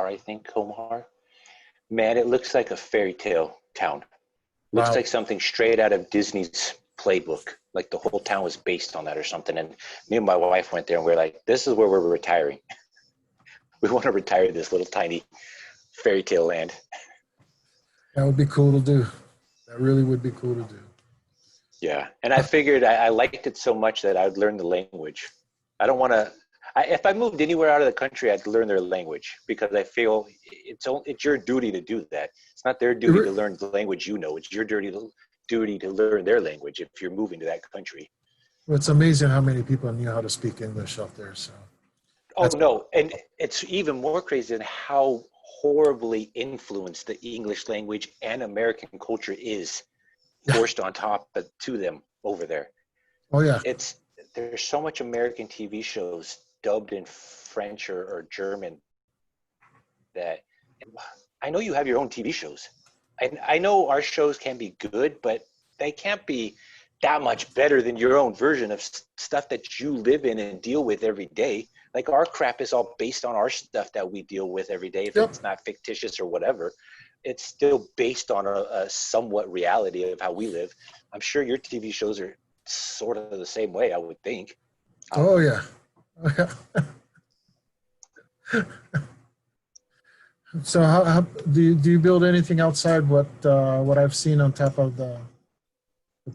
I think, Colmar. Man, it looks like a fairy tale town. Looks wow. like something straight out of Disney's playbook. Like the whole town was based on that or something. And me and my wife went there and we're like, this is where we're retiring. We want to retire this little tiny fairy tale land. That would be cool to do. That really would be cool to do. Yeah. And I figured I liked it so much that I would learn the language. I don't want to, if I moved anywhere out of the country, I'd learn their language because I feel it's your duty to do that. It's not their It duty re- to learn the language you know. It's your duty to learn their language if you're moving to that country. well, it's amazing how many people knew how to speak English out there. So Oh that's no, and it's even more crazy than how horribly influenced the English language and American culture is yeah. forced on top of, to them over there. Oh yeah. It's there's so much American TV shows dubbed in French or German that I know you have your own TV shows. I know our shows can be good, but they can't be that much better than your own version of stuff that you live in and deal with every day. Like our crap is all based on our stuff that we deal with every day. If Yep. it's not fictitious or whatever, it's still based on a somewhat reality of how we live. I'm sure your TV shows are sort of the same way, I would think. Oh yeah. So how do you build anything outside what I've seen on top of the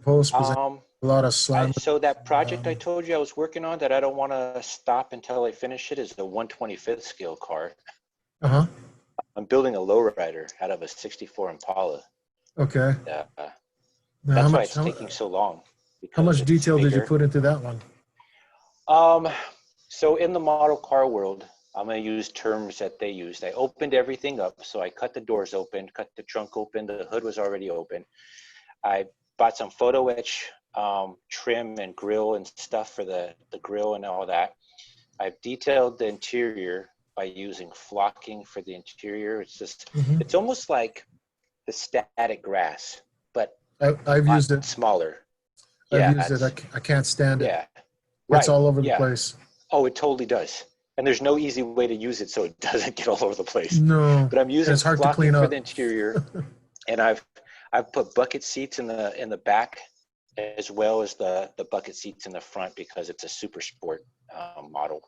post? Because Um, a lot of slam. so that project I Um, told you I was working on that I don't want to stop until I finish it is the 125th scale car. uh-huh. I'm building a lowrider out of a 64 Impala. Okay. Uh, Now that's why it's taking so long how because much it's detail did you bigger. put into that one? Um, so in the model car world, I'm going to use terms that they used. I opened everything up. So I cut the doors open, cut the trunk open. The hood was already open. I bought some photo etch trim and grill and stuff for the grill and all that. I've detailed the interior by using flocking for the interior. It's just, Hmm. it's almost like the static grass, but I've a lot used it. smaller. I've Yeah, used it. it's, I can't stand it. yeah, It's right, all over the yeah. place. Oh, it totally does. And there's no easy way to use it so it doesn't get all over the place. No, But I'm and using it's hard to flocking clean for the up. interior, and I've put bucket seats in the back as well as the bucket seats in the front because it's a super sport model.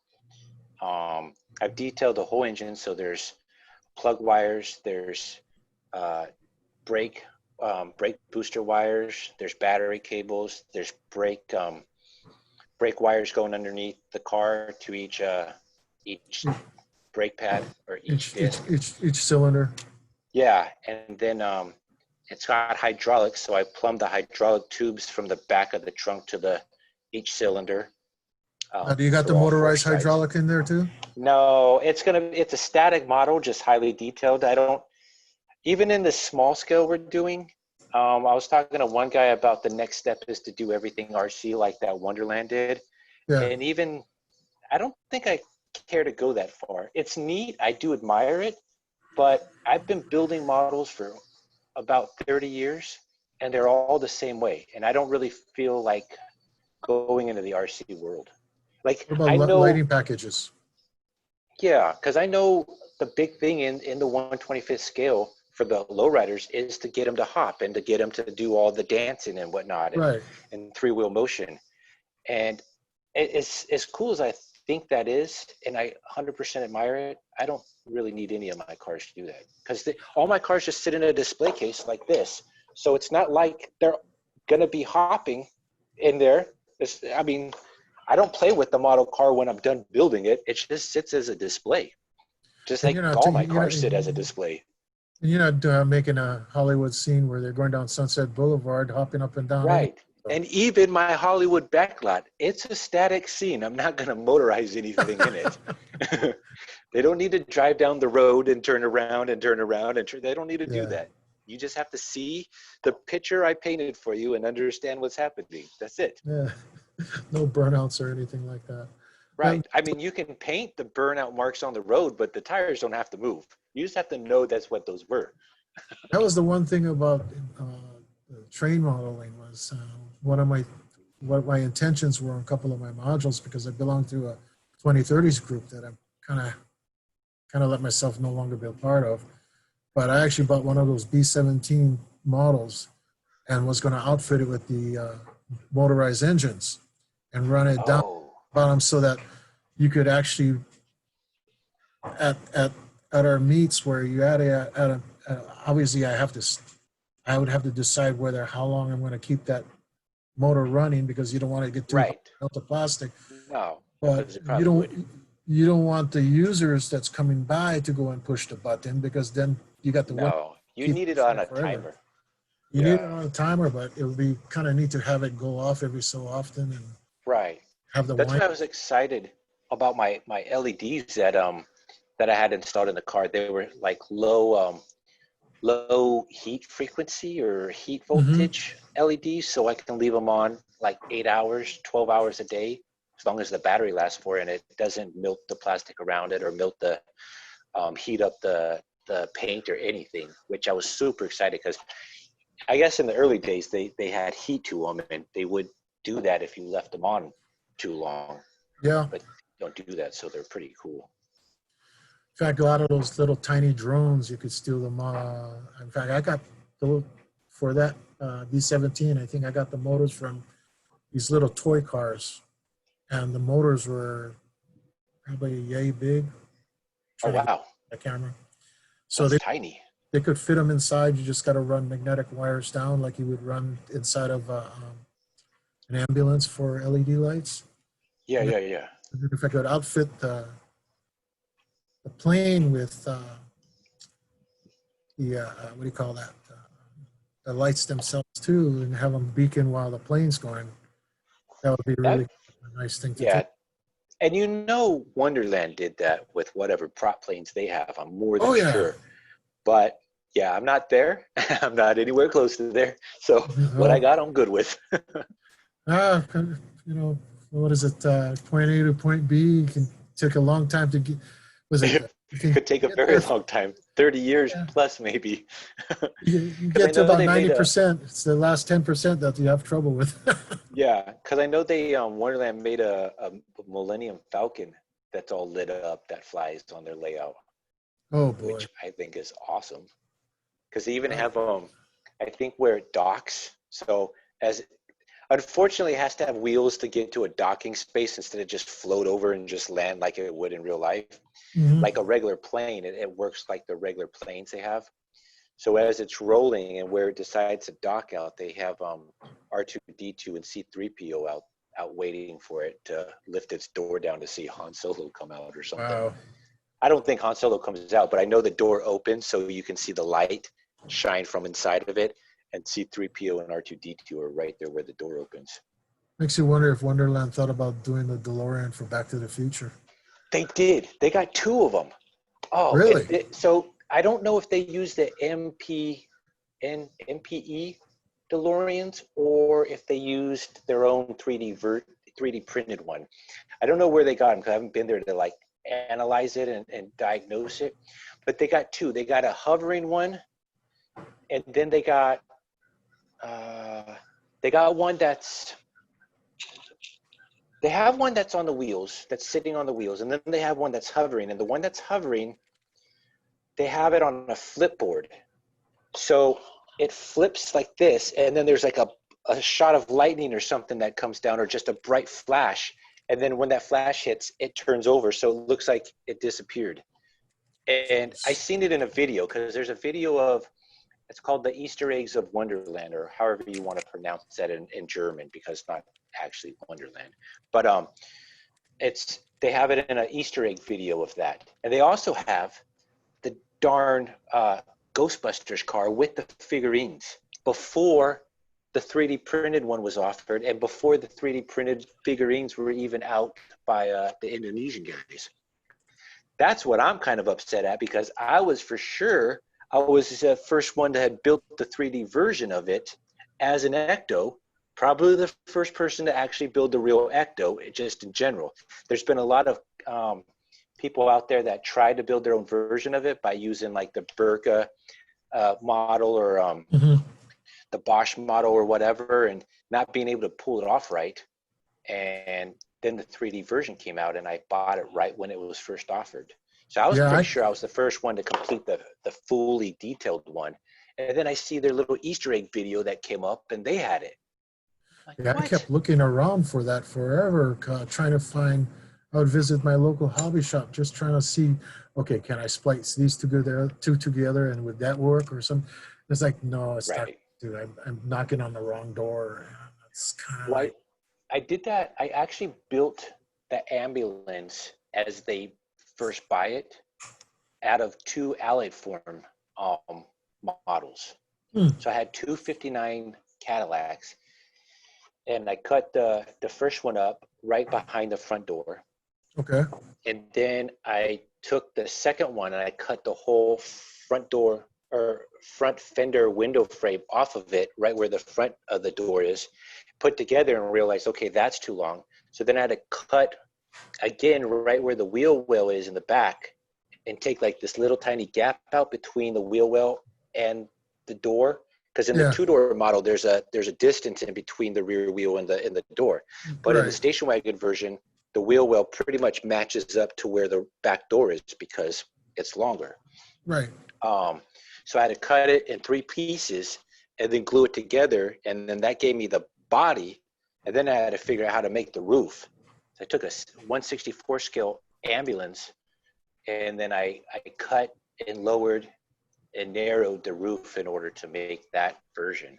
I've detailed the whole engine, so there's plug wires, there's uh, brake brake booster wires, there's battery cables, there's brake wires going underneath the car to each brake pad or each disc. Each cylinder. Yeah, and then it's got hydraulics, so I plumbed the hydraulic tubes from the back of the trunk to the each cylinder Do you got the for all four motorized stripes. hydraulic in there too? No, it's a static model, just highly detailed. I don't even in the small scale we're doing. I was talking to one guy about the next step is to do everything RC like that Wonderland did, Yeah. and even I don't think I care to go that far. It's neat. I do admire it, but I've been building models for about 30 years and they're all the same way. And I don't really feel like going into the RC world. Like What about I know, lighting packages? yeah, because I know the big thing in the 125th scale for the lowriders is to get them to hop and to get them to do all the dancing and whatnot Right. and three-wheel motion. And it's as cool as I think that is, and I 100% admire it. I don't really need any of my cars to do that because all my cars just sit in a display case like this. So it's not like they're going to be hopping in there. I mean, I don't play with the model car when I'm done building it. It just sits as a display, just And like you're not, all my cars sit as a display. you're not making a Hollywood scene where they're going down Sunset Boulevard, hopping up and down. Right. And even my Hollywood backlot, it's a static scene. I'm not going to motorize anything in it. They don't need to drive down the road and turn around and turn around. They don't need to do Yeah. that. You just have to see the picture I painted for you and understand what's happening. That's it. Yeah. No burnouts or anything like that. Now, Right. I mean, you can paint the burnout marks on the road, but the tires don't have to move. You just have to know that's what those were. that was the one thing about train modeling was one of what my intentions were on a couple of my modules because I belong to a 2030s group that I'm kind of let myself no longer be a part of. But I actually bought one of those B-17 models and was going to outfit it with the motorized engines and run it down Oh, bottom so that you could actually at our meets where you obviously I would have to decide whether how long I'm going to keep that motor running because you don't want to get too hot right. out the plastic, No, but because it probably would. you don't want the users that's coming by to go and push the button because then you got the one No, you keep need it pushing on it a forever. timer. You need it Yeah, on a timer, but it would be kind of neat to have it go off every so often and right. have the That's wine. why I was excited about my LEDs that I had installed in the car. They were like low heat frequency or heat Hmm. voltage LEDs, so I can leave them on like 8 hours, 12 hours a day, as long as the battery lasts for it and it doesn't melt the plastic around it or melt the heat up the paint or anything. Which I was super excited because I guess in the early days they had heat to them and they would do that if you left them on too long, Yeah. but don't do that, so they're pretty cool. In fact, a lot of those little tiny drones, you could steal them. In fact, I got the for that B-17. I think I got the motors from these little toy cars, and the motors were probably yay big. Oh, Trying to get wow. the camera. So That's tiny. they could fit them inside. You just got to run magnetic wires down like you would run inside of an ambulance for LED lights. Yeah, And yeah, yeah. then if I could outfit the plane with what do you call that? The lights themselves too, and have them beacon while the plane's going. That would be really That, a nice thing to do. yeah. And Wonderland did that with whatever prop planes they have. I'm more than Oh yeah. sure. But yeah, I'm not there. I'm not anywhere close to there. So what I Oh, got, I'm good with. you know, what is it? Point A to point B can take a long time to get. Was it? You can Could take a get very there. long time, 30 years Yeah, plus maybe. you Because I get to know about they made a, 90%. It's the last 10% that you have trouble with. yeah, because I know they, Wonderland made a Millennium Falcon that's all lit up that flies on their layout, Oh boy. which I think is awesome. Because they even Uh, have, I think where it docks. So as unfortunately, it has to have wheels to get to a docking space instead of just float over and just land like it would in real life. mhm. Like a regular plane, it works like the regular planes they have. So as it's rolling and where it decides to dock out, they have R2D2 and C3PO out waiting for it to lift its door down to see Han Solo come out or something. Wow. I don't think Han Solo comes out, but I know the door opens so you can see the light shine from inside of it, and C3PO and R2D2 are right there where the door opens. Makes you wonder if Wonderland thought about doing the DeLorean for Back to the Future. They did. They got two of them. Oh, Really? so I don't know if they use the MPE DeLoreans or if they used their own 3D printed one. I don't know where they got them because I haven't been there to like analyze it and diagnose it. But they got two. They got a hovering one, and then they got one that's they have one that's on the wheels, that's sitting on the wheels, and then they have one that's hovering. And the one that's hovering, they have it on a flip board. So it flips like this, and then there's like a shot of lightning or something that comes down, or just a bright flash. And then when that flash hits, it turns over. So it looks like it disappeared. And I seen it in a video because there's a video of, it's called the Easter eggs of Wonderland, or however you want to pronounce that in German, because it's not actually Wonderland. But they have it in an Easter egg video of that. And they also have the darn Ghostbusters car with the figurines before the 3D printed one was offered, and before the 3D printed figurines were even out by the Indonesian guys. That's what I'm kind of upset at, because I was for sure I was the first one that had built the 3D version of it as an Ecto, probably the first person to actually build the real Ecto, just in general. There's been a lot of people out there that tried to build their own version of it by using like the Burka model or the Bosch model or whatever, and not being able to pull it off right. And then the 3D version came out, and I bought it right when it was first offered. So I was Yeah, pretty sure I was the first one to complete the fully detailed one. And then I see their little Easter egg video that came up, and they had it. Like, yeah, I what? kept looking around for that forever, trying to find. I would visit my local hobby shop, just trying to see, okay, can I splice these two together, and would that work or some? It's like, no, it's not. Right. Dude, I'm knocking on the wrong door. It's kind of Well, like, I did that. I actually built the ambulance as they first buy it out of two Allied form models. hmm, So I had two 59 Cadillacs, and I cut the first one up right behind the front door. okay, And then I took the second one and I cut the whole front door or front fender window frame off of it, right where the front of the door is, put together, and realized, okay, that's too long. So then I had to cut again right where the wheel well is in the back, and take like this little tiny gap out between the wheel well and the door. Because in the yeah, two-door model, there's a distance in between the rear wheel and the door. But in the right, station wagon version, the wheel well pretty much matches up to where the back door is because it's longer. right. So I had to cut it in three pieces and then glue it together, and then that gave me the body And then I had to figure out how to make the roof. So I took a 164 scale ambulance, and then I cut and lowered and narrowed the roof in order to make that version.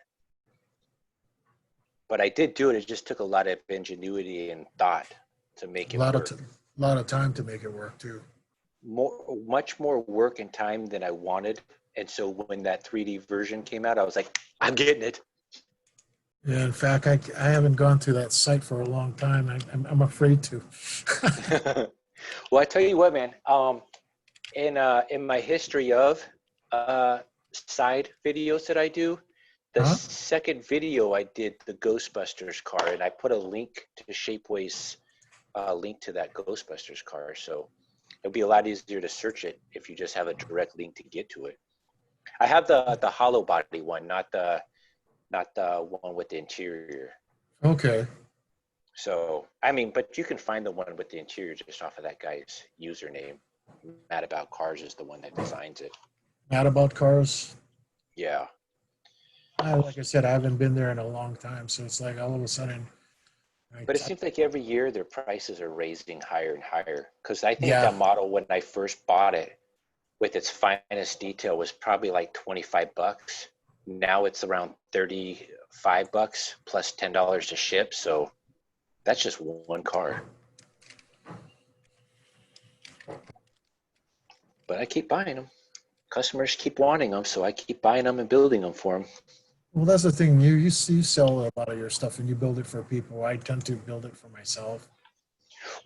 But I did do it. It just took a lot of ingenuity and thought to make A it lot work. lot of time to make it work too. Much more work and time than I wanted. And so when that 3D version came out, I was like, I'm getting it. Yeah, in fact, I haven't gone to that site for a long time. I'm afraid to. Well, I tell you what, man. In my history of uh, side videos that I do, the Huh? second video I did the Ghostbusters car, and I put a link to Shapeway's link to that Ghostbusters car. So it'll be a lot easier to search it if you just have a direct link to get to it. I have the hollow body one, not the one with the interior. Okay. So I mean, but you can find the one with the interior just off of that guy's username. Mad About Cars is the one that designs it. Mad about cars. Yeah. Like I said, I haven't been there in a long time, so it's like all of a sudden, But it seems like every year their prices are raising higher and higher. Because I think yeah, that model, when I first bought it, with its finest detail, was probably like 25 bucks. Now it's around 35 bucks plus $10 to ship. So that's just one car. But I keep buying them. Customers keep wanting them, so I keep buying them and building them for them. well, that's the thing. You sell a lot of your stuff and you build it for people. I tend to build it for myself.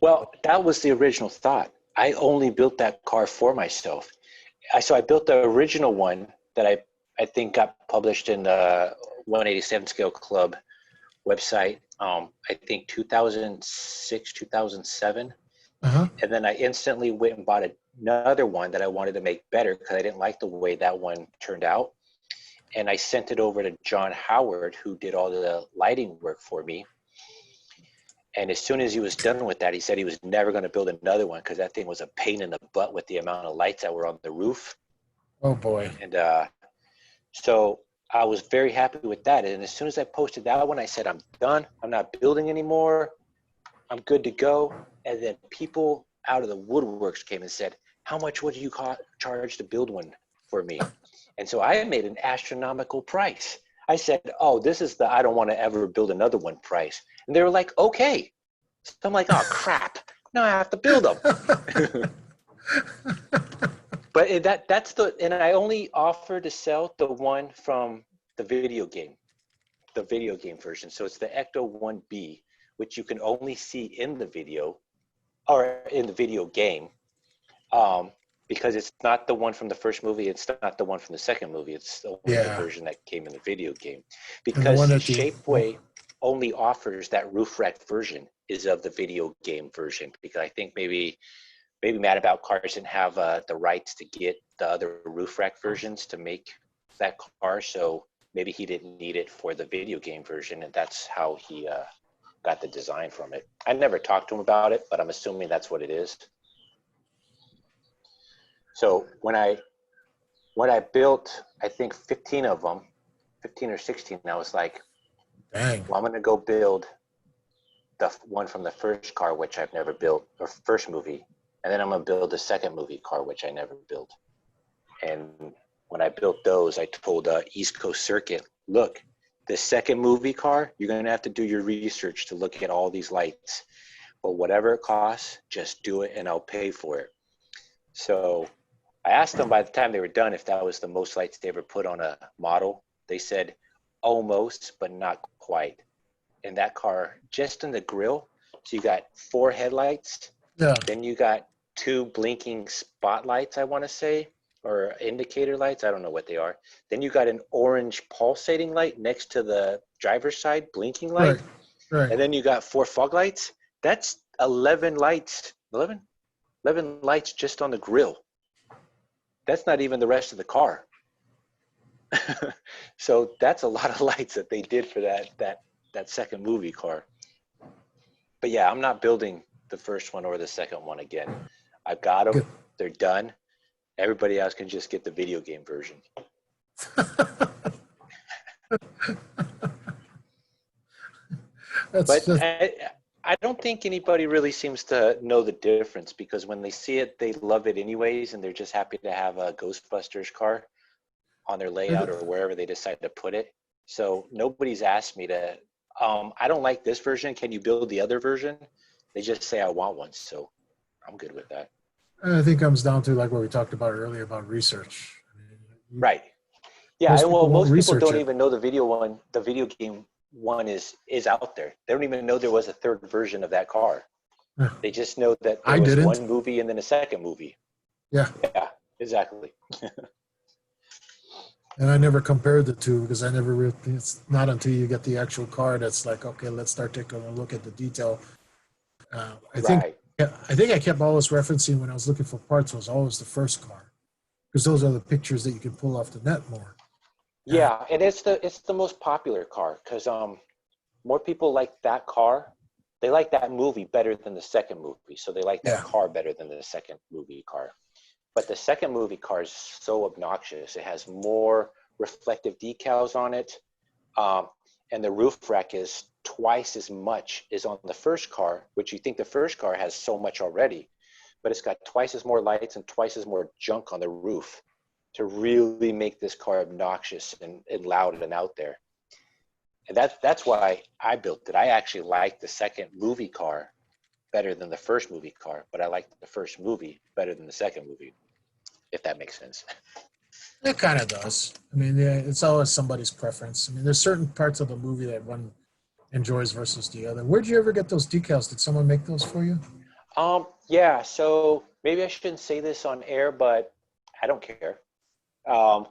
Well, that was the original thought. I only built that car for myself. So I built the original one that I think got published in the 187 Scale Club website. I think 2006, 2007. Uh-huh. And then I instantly went and bought another one that I wanted to make better because I didn't like the way that one turned out. And I sent it over to John Howard, who did all the lighting work for me. And as soon as he was done with that, he said he was never going to build another one because that thing was a pain in the butt with the amount of lights that were on the roof. Oh boy. And so I was very happy with that. And as soon as I posted that one, I said, I'm done. I'm not building anymore. I'm good to go. And then people out of the woodworks came and said, how much would you charge to build one for me? And so I made an astronomical price. I said, oh, this is the I don't want to ever build another one price. And they were like, okay. So I'm like, oh, crap. Now I have to build them. But that's and I only offer to sell the one from the video game version. So it's the Ecto 1B, which you can only see in the video or in the video game. Because it's not the one from the first movie. It's not the one from the second movie. It's only the Yeah. version that came in the video game. And the one Because that Shapeway only offers that roof rack version is of the video game version. Because I think maybe Mad About Cars didn't have the rights to get the other roof rack versions to make that car. So maybe he didn't need it for the video game version. And that's how he got the design from it. I never talked to him about it, but I'm assuming that's what it is. So when I built, I think 15 of them, 15 or 16, I was like, dang. well, I'm going to go build the one from the first car, which I've never built, or first movie. And then I'm going to build the second movie car, which I never built. And when I built those, I told East Coast Circuit, look, the second movie car, you're going to have to do your research to look at all these lights. But whatever it costs, just do it and I'll pay for it. So I asked them by the time they were done if that was the most lights they ever put on a model. They said almost, but not quite. In that car, just in the grill, so you got 4 headlights. Yeah. Then you got 2 blinking spotlights, I want to say, or indicator lights. I don't know what they are. Then you got an orange pulsating light next to the driver's side, blinking light. Right. Right. And then you got 4 fog lights. That's 11 lights. 11 lights just on the grill. That's not even the rest of the car. So that's a lot of lights that they did for that second movie car. But yeah, I'm not building the first one or the second one again. I've got them. Good. They're done. Everybody else can just get the video game version. That's But just, I don't think anybody really seems to know the difference because when they see it, they love it anyways, and they're just happy to have a Ghostbusters car on their layout or wherever they decide to put it. So nobody's asked me to, I don't like this version. Can you build the other version? They just say I want one. So I'm good with that. I think comes down to like what we talked about earlier about research. I mean, Right. Yeah. most And well, people won't most people research don't it. even know the video game one is out there. They don't even know there was a third version of that car. They just know that there I was didn't. one movie and then a second movie. Yeah. Yeah, exactly. And I never compared the two because I never really, it's not until you get the actual car that's like, okay, let's start taking a look at the detail. I think, Right. yeah, I think I kept always referencing when I was looking for parts was always the first car because those are the pictures that you can pull off the net more. And Yeah, and it's the most popular car because more people like that car. They like that movie better than the second movie, so they like that yeah, car better than the second movie car. But the second movie car is so obnoxious. It has more reflective decals on it, um, and the roof rack is twice as much as on the first car, which you think the first car has so much already, but it's got twice as more lights and twice as more junk on the roof to really make this car obnoxious and loud and out there. And that's why I built it. I actually like the second movie car better than the first movie car, but I like the first movie better than the second movie, if that makes sense. it kind of does. I mean, yeah, it's always somebody's preference. I mean, there's certain parts of the movie that one enjoys versus the other. Where'd you ever get those decals? Did someone make those for you? Yeah, so maybe I shouldn't say this on air, but I don't care. Um,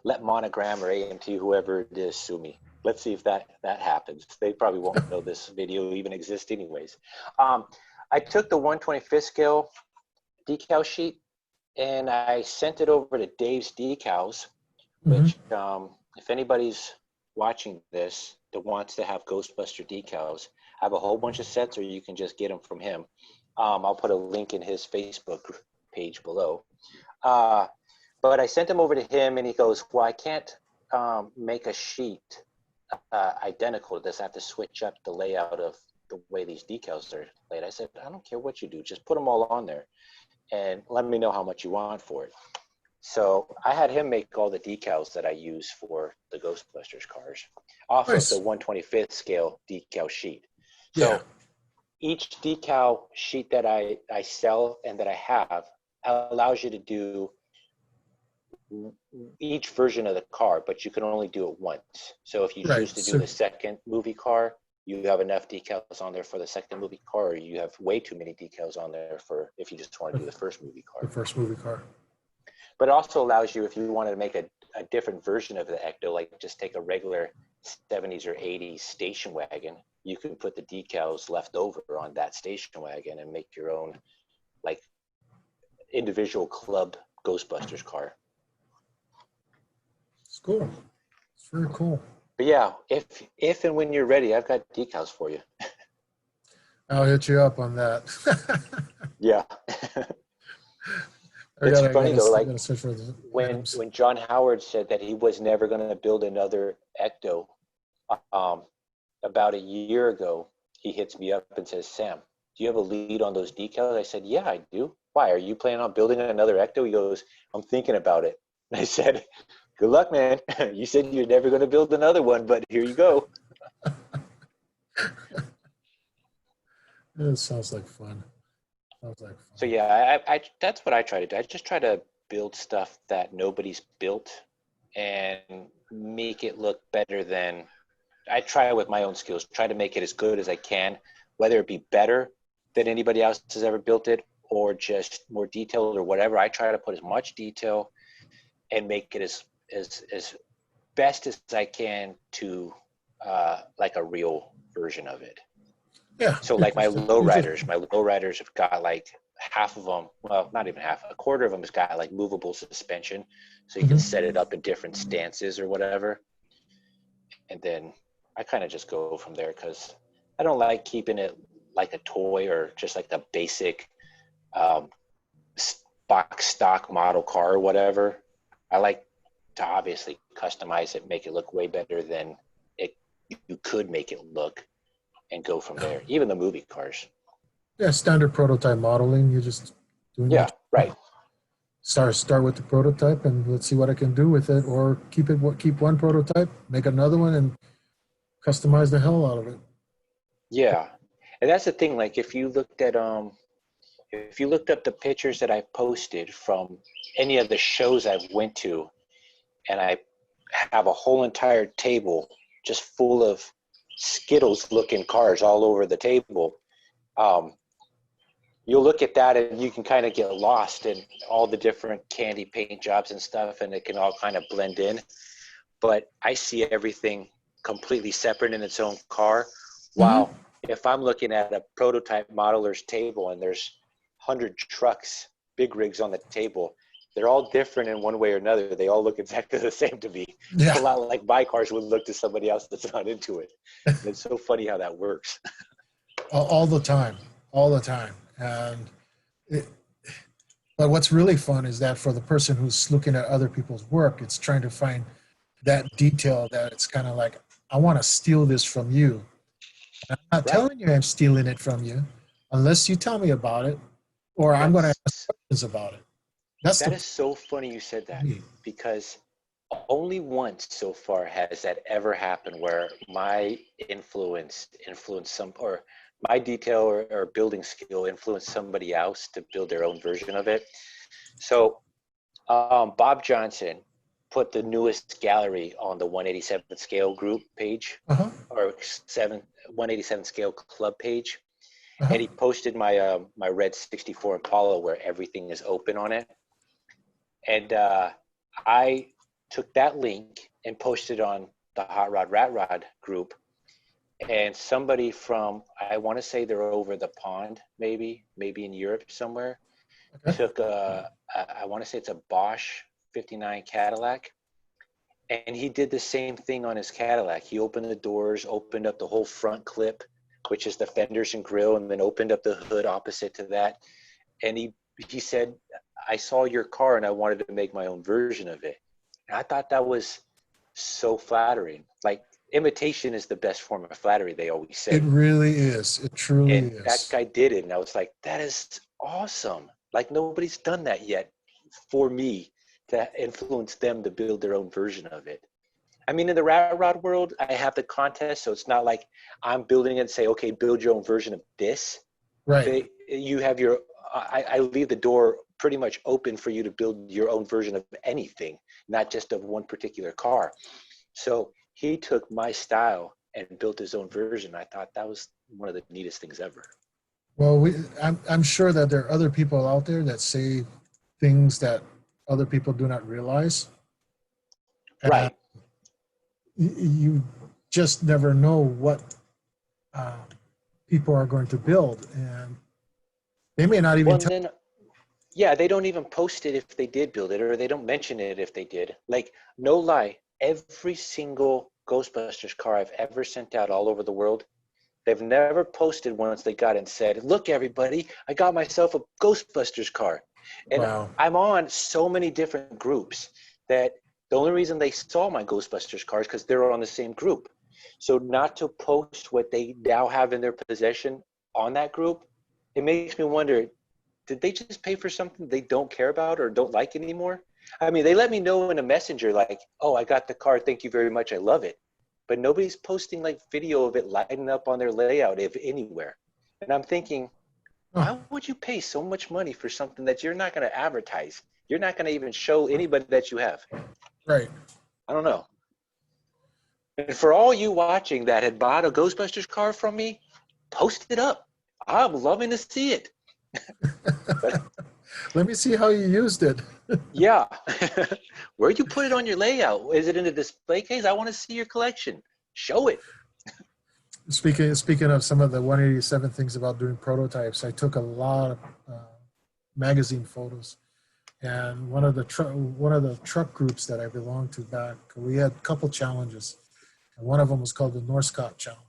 Let Monogram or AMT, whoever it is, sue me. Let's see if that happens. They probably won't know this video even exists anyways. Um, I took the 125th scale decal sheet and I sent it over to Dave's Decals, Mm-hmm. which if anybody's watching this that wants to have Ghostbuster decals, I have a whole bunch of sets, or you can just get them from him. I'll put a link in his Facebook page below. Uh, but I sent them over to him, and he goes, "Well, I can't make a sheet identical to this. I have to switch up the layout of the way these decals are laid." I said, "I don't care what you do. Just put them all on there, and let me know how much you want for it." So I had him make all the decals that I use for the Ghostbusters cars off of the Nice. 125th scale decal sheet. Yeah. So each decal sheet that I sell and that I have allows you to do each version of the car, but you can only do it once. So if you choose Right. to do So the second movie car, you have enough decals on there for the second movie car, or you have way too many decals on there for if you just want to do the first movie the car. first movie car. But it also allows you, if you wanted to make a different version of the Ecto, like just take a regular 70s or 80s station wagon, you can put the decals left over on that station wagon and make your own like individual club Ghostbusters car. It's cool. It's very cool. But yeah, if and when you're ready, I've got decals for you. I'll hit you up on that. Yeah. I It's gotta, I funny gotta, though, I like gotta search for the when items. when John Howard said that he was never going to build another Ecto, um, about a year ago, he hits me up and says, "Sam, do you have a lead on those decals?" I said, "Yeah, I do. Why? Are you planning on building another Ecto?" He goes, "I'm thinking about it." And I said, "Good luck, man. You said you're never going to build another one, but here you go." It sounds like fun. Sounds like So fun. yeah, I that's what I try to do. I just try to build stuff that nobody's built and make it look better than I try with my own skills, try to make it as good as I can, whether it be better than anybody else has ever built it or just more detailed or whatever. I try to put as much detail and make it as best as I can to like a real version of it. Yeah, So you're like just, you're just my lowriders have got like half of them, well, not even half, a quarter of them has got like movable suspension. So you can set it mhm. up in different stances or whatever. And then I kind of just go from there because I don't like keeping it like a toy or just like a basic um, box stock model car or whatever. I like to obviously customize it, make it look way better than it you could make it look. and go from there. Even the movie cars. Yeah, standard prototype modeling. You're just doing Yeah, what right. start with the prototype and let's see what I can do with it, or keep one prototype, make another one, and customize the hell out of it. Yeah. And that's the thing, like if you looked up the pictures that I posted from any of the shows I've went to, and I have a whole entire table just full of Skittles looking cars all over the table. Um, you'll look at that and you can kind of get lost in all the different candy paint jobs and stuff, and it can all kind of blend in. But I see everything completely separate in its own car. While Mm-hmm. if I'm looking at a prototype modeler's table and there's 100 trucks, big rigs on the table, they're all different in one way or another. They all look exactly the same to me. Yeah, A lot like my cars would look to somebody else that's not into it. And it's so funny how that works. all the time, all the time. And it, but what's really fun is that for the person who's looking at other people's work, it's trying to find that detail that it's kind of like, I want to steal this from you. I'm not Right. telling you I'm stealing it from you unless you tell me about it, or I'm going to ask That's questions about it. That's that the is so funny you said that, me. because only once so far has that ever happened where my influenced some, or my detail or building skill influenced somebody else to build their own version of it. So Bob Johnson put the newest gallery on the 187 scale group page, Uh-huh. or 187 scale club page, Uh-huh. and he posted my red 64 Impala where everything is open on it. And I took that link and posted on the Hot Rod Rat Rod group. And somebody from, I want to say they're over the pond, maybe in Europe somewhere, Okay. took I want to say it's a Bosch 59 Cadillac. And he did the same thing on his Cadillac. He opened the doors, opened up the whole front clip, which is the fenders and grill, and then opened up the hood opposite to that. And he said, I saw your car and I wanted to make my own version of it. And I thought that was so flattering. Like, imitation is the best form of flattery, they always It say. really is. It truly And that is. guy did it. And I was like, that is awesome. Like, nobody's done that yet for me to influence them to build their own version of it. I mean, in the rat rod world, I have the contest. So it's not like I'm building it and say, okay, build your own version of this. Right. You have your, I leave the door pretty much open for you to build your own version of anything, not just of one particular car. So he took my style and built his own version. I thought that was one of the neatest things ever. Well, I'm sure that there are other people out there that say things that other people do not realize. And Right. you just never know what uh, people are going to build. And they may not even Well, and tell. then, yeah, they don't even post it if they did build it, or they don't mention it if they did. Like, no lie, every single Ghostbusters car I've ever sent out all over the world, they've never posted once they got it and said, look, everybody, I got myself a Ghostbusters car. And Wow. I'm on so many different groups that the only reason they saw my Ghostbusters cars because they're on the same group. So not to post what they now have in their possession on that group, it makes me wonder, did they just pay for something they don't care about or don't like anymore? I mean, they let me know in a messenger like, oh, I got the car. Thank you very much. I love it. But nobody's posting like video of it lighting up on their layout if anywhere. And I'm thinking, Oh, why would you pay so much money for something that you're not going to advertise? You're not going to even show anybody that you have. right. I don't know. And for all you watching that had bought a Ghostbusters car from me, post it up. I'm loving to see it. But Let me see how you used it. yeah, where you put it on your layout? Is it in a display case? I want to see your collection. Show it. Speaking of some of the 187 things about doing prototypes, I took a lot of magazine photos, and one of the truck groups that I belonged to back, we had a couple challenges, and one of them was called the Northcott Challenge.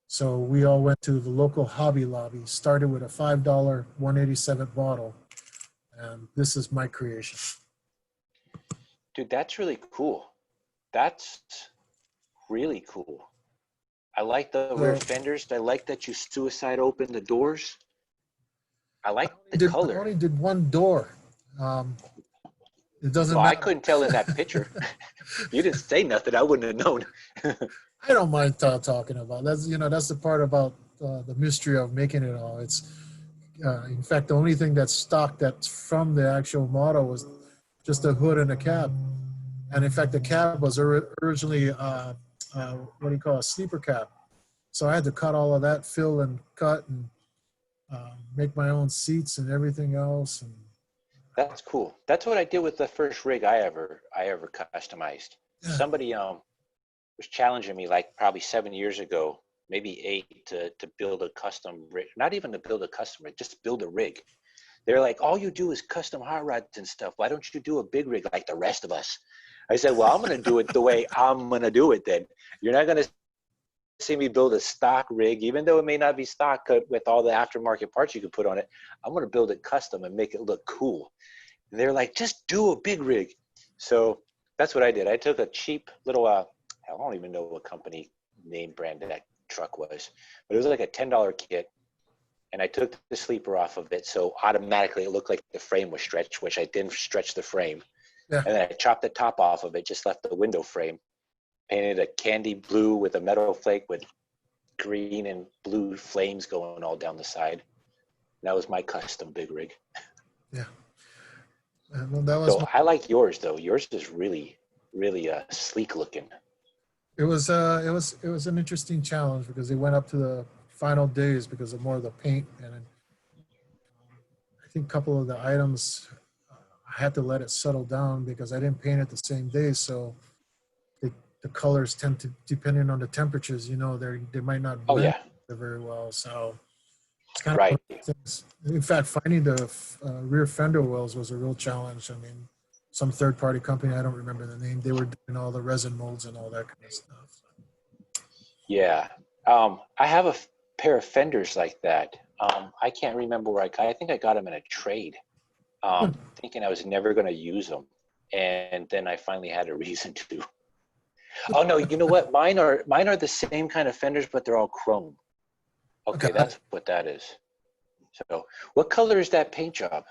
So we all went to the local Hobby Lobby, started with a $5 187 bottle, and this is my creation. Dude, that's really cool. That's really cool. I like the rear So fenders. I like that you suicide open the doors. I like the I color. only did one door. Um, it doesn't Well, I matter. couldn't tell in that picture. You didn't say nothing. I wouldn't have known. I don't mind talking about that's that's the part about the mystery of making it all. It's in fact the only thing that's stock that's from the actual model was just a hood and a cab. And in fact, the cab was originally what do you call a sleeper cab. So I had to cut all of that, fill and cut, and make my own seats and everything else. And That's cool. That's what I did with the first rig I ever customized. yeah, Somebody was challenging me like probably 7 years ago, maybe eight, to build a custom rig. Not even to build a custom rig, just build a rig. They're like, all you do is custom hot rods and stuff. Why don't you do a big rig like the rest of us? I said, well, I'm going to do it the way I'm going to do it then. You're not going to see me build a stock rig, even though it may not be stock with all the aftermarket parts you can put on it. I'm going to build it custom and make it look cool. And they're like, just do a big rig. So that's what I did. I took a cheap little, I don't even know what company name brand that truck was, but it was like a $10 kit. And I took the sleeper off of it. So automatically it looked like the frame was stretched, which I didn't stretch the frame. yeah. And then I chopped the top off of it, just left the window frame, painted a candy blue with a metal flake with green and blue flames going all down the side. That was my custom big rig. Yeah. Well, that was So I like yours though. Yours is really, really sleek looking. it was an interesting challenge because they went up to the final days because of more of the paint and I think a couple of the items I had to let it settle down because I didn't paint it the same day. So the, the colors tend to, depending on the temperatures, they might not Oh blend yeah, very well. So it's kind of one right. of those things. In fact, finding the rear fender wells was a real challenge. I mean, some third party company, I don't remember the name, they were doing all the resin molds and all that kind of stuff. Yeah. I have a pair of fenders like that. I can't remember where I think I got them in a trade, thinking I was never going to use them. And then I finally had a reason to. Oh no, you know what? Mine are the same kind of fenders, but they're all chrome. Okay, Okay. that's what that is. So, what color is that paint job?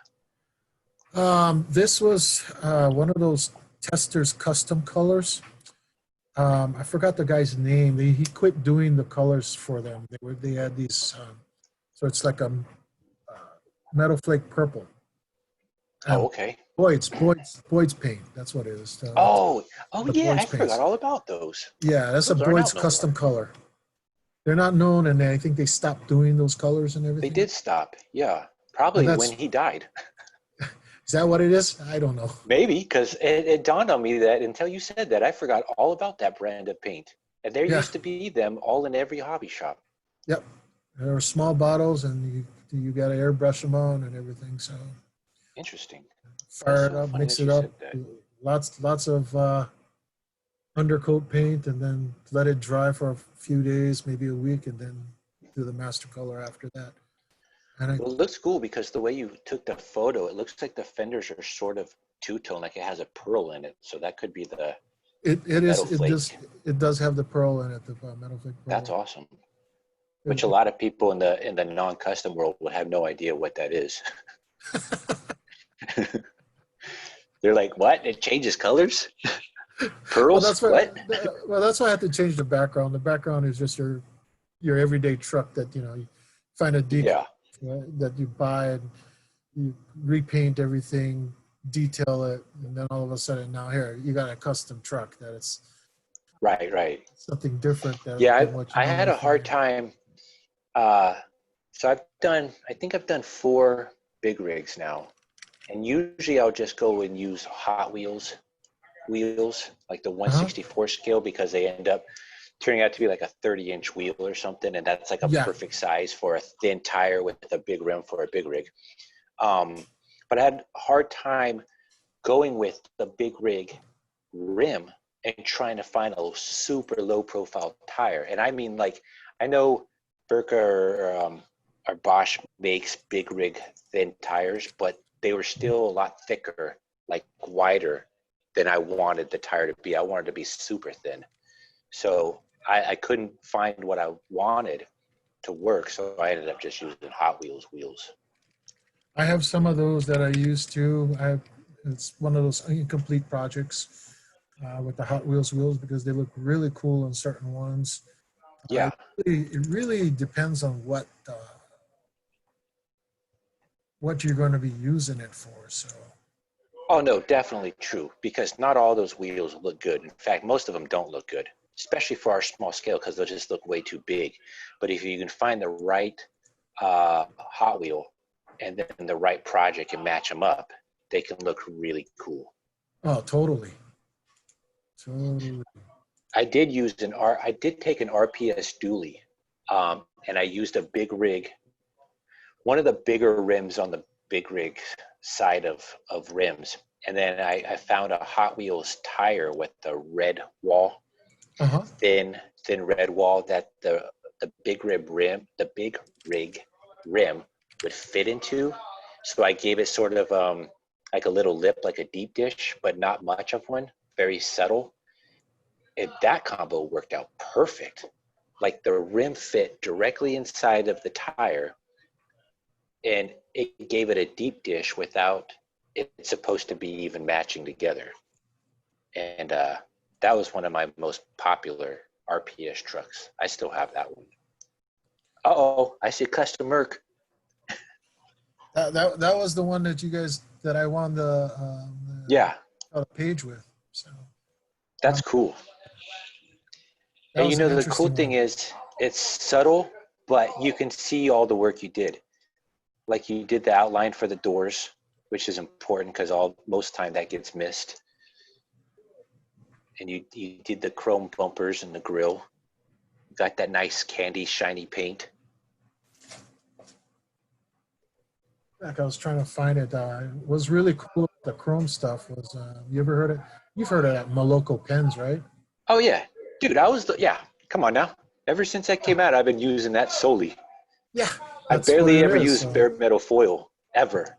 This was one of those testers custom colors. I forgot the guy's name. He quit doing the colors for them. They had these, so it's like a metal flake purple. Oh, And okay. Boyd's paint. That's what it is. Oh The yeah, Boyd's I forgot paints. all about those. Yeah, that's a Those aren't Boyd's out no more. custom color. They're not known, and I think they stopped doing those colors and They everything. did stop. Yeah, But probably when that's he died. is that what it is? I don't know. Maybe because it dawned on me that until you said that, I forgot all about that brand of paint. And there Yeah. used to be them all in every hobby shop. Yep. There are small bottles, and you got to airbrush them on and everything. So Interesting. That's fire it so up, funny mix that it you up, said that. lots of undercoat paint, and then let it dry for a few days, maybe a week, and then do the master color after that. And Well, it looks cool because the way you took the photo, it looks like the fenders are sort of two-tone, like it has a pearl in it. So that could be the it metal is flake. it does have the pearl in it, the metal flake That's pearl. awesome. Which a It- lot of people in the non-custom world would have no idea what that is. They're like, what? It changes colors? well, Pearls? that's why What? I had to change the background. The background is just your everyday truck that you find a decal Yeah, that you buy and you repaint everything, detail it, and then all of a sudden now here you got a custom truck that it's right. something different Yeah, than what you I had normally a hard find. time. So I think I've done 4 big rigs now. And usually I'll just go and use Hot wheels, like the Uh-huh. 164 scale, because they end up turning out to be like a 30-inch wheel or something. And that's like a Yeah. perfect size for a thin tire with a big rim for a big rig. Um, but I had a hard time going with the big rig rim and trying to find a super low profile tire. And I mean, like, I know Birka or Bosch makes big rig thin tires, but they were still a lot thicker, like wider than I wanted the tire to be. I wanted to be super thin. So I couldn't find what I wanted to work, so I ended up just using Hot Wheels wheels. I have some of those that I use too. It's one of those incomplete projects with the Hot Wheels wheels because they look really cool on certain ones. Yeah. It really depends on what you're going to be using it for. So, Oh no, definitely true, because not all those wheels look good. In fact, most of them don't look good, especially for our small scale, because they'll just look way too big. But if you can find the right Hot Wheel and then the right project and match them up, they can look really cool. oh, totally, totally. I did take an RPS dually, and I used a big rig, one of the bigger rims on the big rig side of rims. And then I found a Hot Wheels tire with the red wall, Uh-huh. thin red wall that the big rig rim would fit into. So I gave it sort of like a little lip, like a deep dish, but not much of one, very subtle. And that combo worked out perfect. Like the rim fit directly inside of the tire, and it gave it a deep dish without it supposed to be even matching together. And that was one of my most popular RPS trucks. I still have that one. Uh-oh, I see custom Merc. That was the one that I won Yeah, the page with. So that's cool. that And you was an know, the cool interesting thing one. is it's subtle, but you can see all the work you did. Like you did the outline for the doors, which is important because most time that gets missed. And you did the chrome bumpers and the grill. You got that nice candy shiny paint. Like I was trying to find it. It was really cool. The chrome stuff was. You ever heard it? You've heard of that Moloko pens, right? Oh yeah, dude, yeah. Come on now. Ever since that came out, I've been using that solely. Yeah, I that's what barely it ever is. use bare metal foil ever.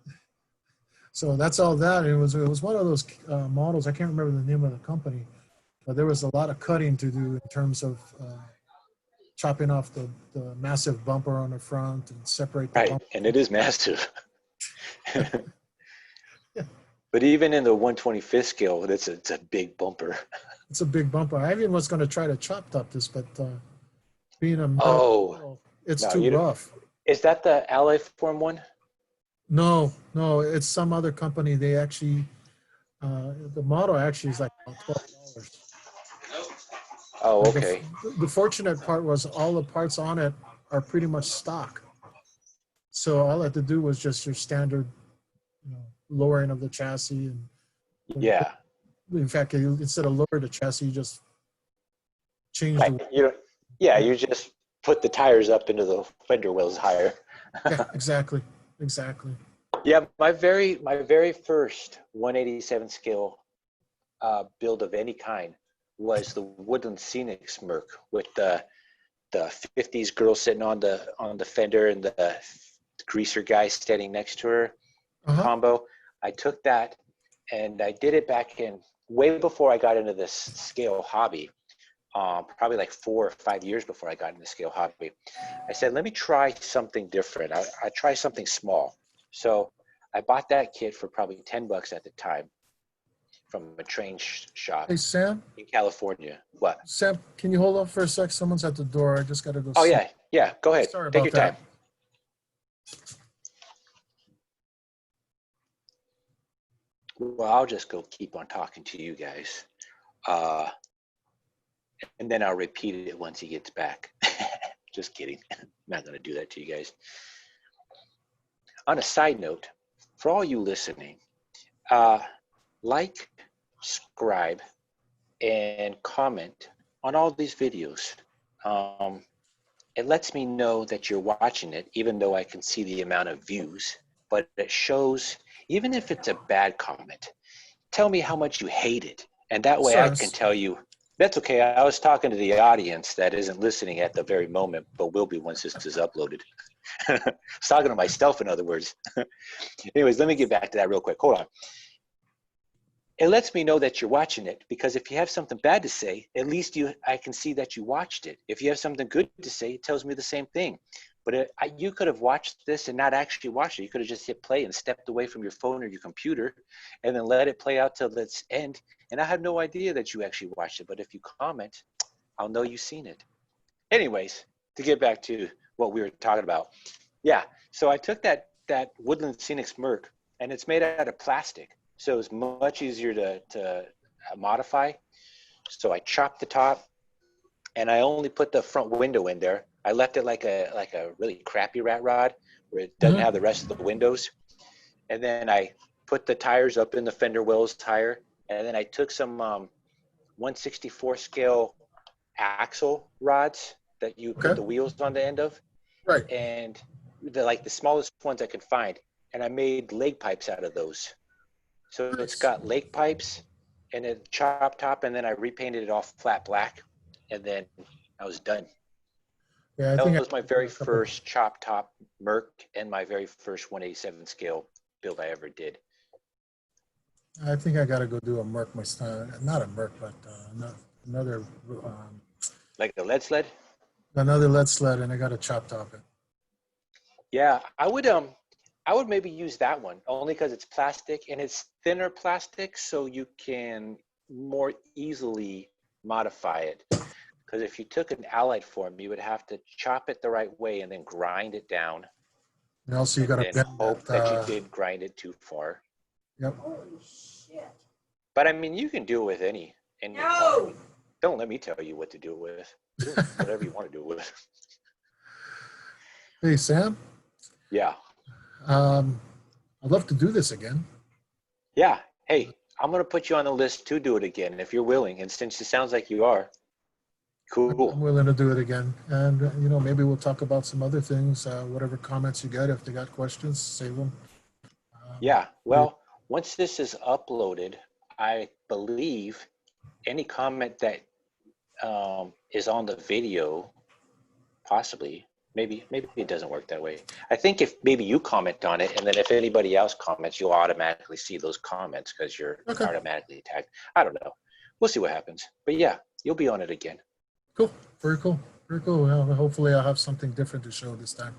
So that's all that. It was one of those models. I can't remember the name of the company, but there was a lot of cutting to do in terms of chopping off the massive bumper on the front and separate the Right, bumper. and it is massive. But even in the 125th scale, it's a big bumper. It's a big bumper. I even was going to try to chop top this, but being a metal Oh, model, it's no, too rough. is that the Alloy Form one? No, it's some other company. They actually, the model actually is like about $12. Oh, Like okay. the fortunate part was all the parts on it are pretty much stock. So all I had to do was just your standard, lowering of the chassis, and Yeah. in fact, instead of lower the chassis, you just change Right. the. Yeah, you just put the tires up into the fender wells higher. Yeah, exactly. Yeah, my very first 187 scale build of any kind was the Woodland Scenic Smirk with the 50s girl sitting on the fender and the greaser guy standing next to her Uh-huh. combo. I took that and I did it back in way before I got into this scale hobby. Probably like 4 or 5 years before I got into the scale hobby. I said, let me try something different. I try something small. So I bought that kit for probably $10 at the time from a train shop Hey Sam, in California. What? Sam, can you hold on for a sec? Someone's at the door. I just got to go Oh see. yeah. Go ahead. Sorry Take about your time. that. Well, I'll just go keep on talking to you guys. And then I'll repeat it once he gets back. Just kidding. I'm not going to do that to you guys. On a side note, for all you listening, like, subscribe, and comment on all these videos. It lets me know that you're watching it, even though I can see the amount of views, but it shows, even if it's a bad comment, tell me how much you hate it. And that way I Sorry. can tell you, that's okay. I was talking to the audience that isn't listening at the very moment, but will be once this is uploaded. I was talking to myself, in other words. Anyways, let me get back to that real quick. Hold on. it lets me know that you're watching it, because if you have something bad to say, at least I can see that you watched it. If you have something good to say, it tells me the same thing. But you could have watched this and not actually watched it. You could have just hit play and stepped away from your phone or your computer and then let it play out till its end. And I have no idea that you actually watched it. But if you comment, I'll know you've seen it. Anyways, to get back to what we were talking about. Yeah, so I took that Woodland Scenics Merc, and it's made out of plastic. So it's much easier to modify. So I chopped the top, and I only put the front window in there. I left it like a really crappy rat rod where it doesn't have the rest of the windows. And then I put the tires up in the fender wells tire. And then I took some 1/64 scale axle rods that you put the wheels on the end of. Right. And the smallest ones I could find. And I made leg pipes out of those. So it's got leg pipes and a chop top. And then I repainted it all flat black. And then I was done. Yeah, That was my very first chop top Merc and my very first 187 scale build I ever did. I think I got to go do a Merc not a Merc, but another Like a lead sled? another lead sled, and I got a chop top it. Yeah, I would maybe use that one only because it's plastic and it's thinner plastic, so you can more easily modify it. Because if you took an allied form, you would have to chop it the right way and then grind it down. And also, you got to hope that you did grind it too far. Yep. Holy shit. But I mean, you can do it with any. No. Don't let me tell you what to do it with. Do whatever you want to do it with. Hey, Sam. Yeah. I'd love to do this again. Yeah. Hey, I'm going to put you on the list to do it again if you're willing. And since it sounds like you are, cool. I'm willing to do it again. And, maybe we'll talk about some other things, whatever comments you get. If they got questions, save them. Yeah. Well, once this is uploaded, I believe any comment that is on the video, possibly, maybe it doesn't work that way. I think if maybe you comment on it, and then if anybody else comments, you'll automatically see those comments because you're automatically tagged. I don't know. We'll see what happens. But yeah, you'll be on it again. Cool. Very cool. Very cool. Well, hopefully I'll have something different to show this time.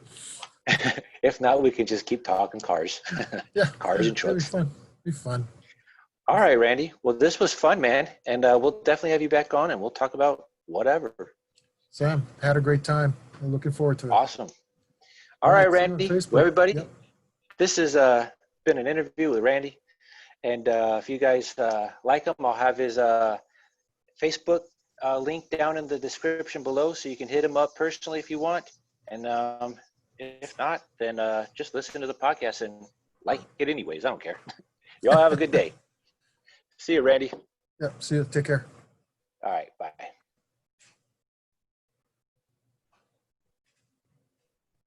If not, we can just keep talking cars. Yeah. Cars and trucks. Be fun. All right, Randy. Well, this was fun, man. And we'll definitely have you back on and we'll talk about whatever. Sam, had a great time. I'm looking forward to it. Awesome. All right, Randy. Well, everybody, this has been an interview with Randy. And if you guys like him, I'll have his Facebook link down in the description below so you can hit him up personally if you want. And if not, then just listen to the podcast and like it anyways. I don't care. Y'all have a good day. See you, Randy. Yep. See you. Take care.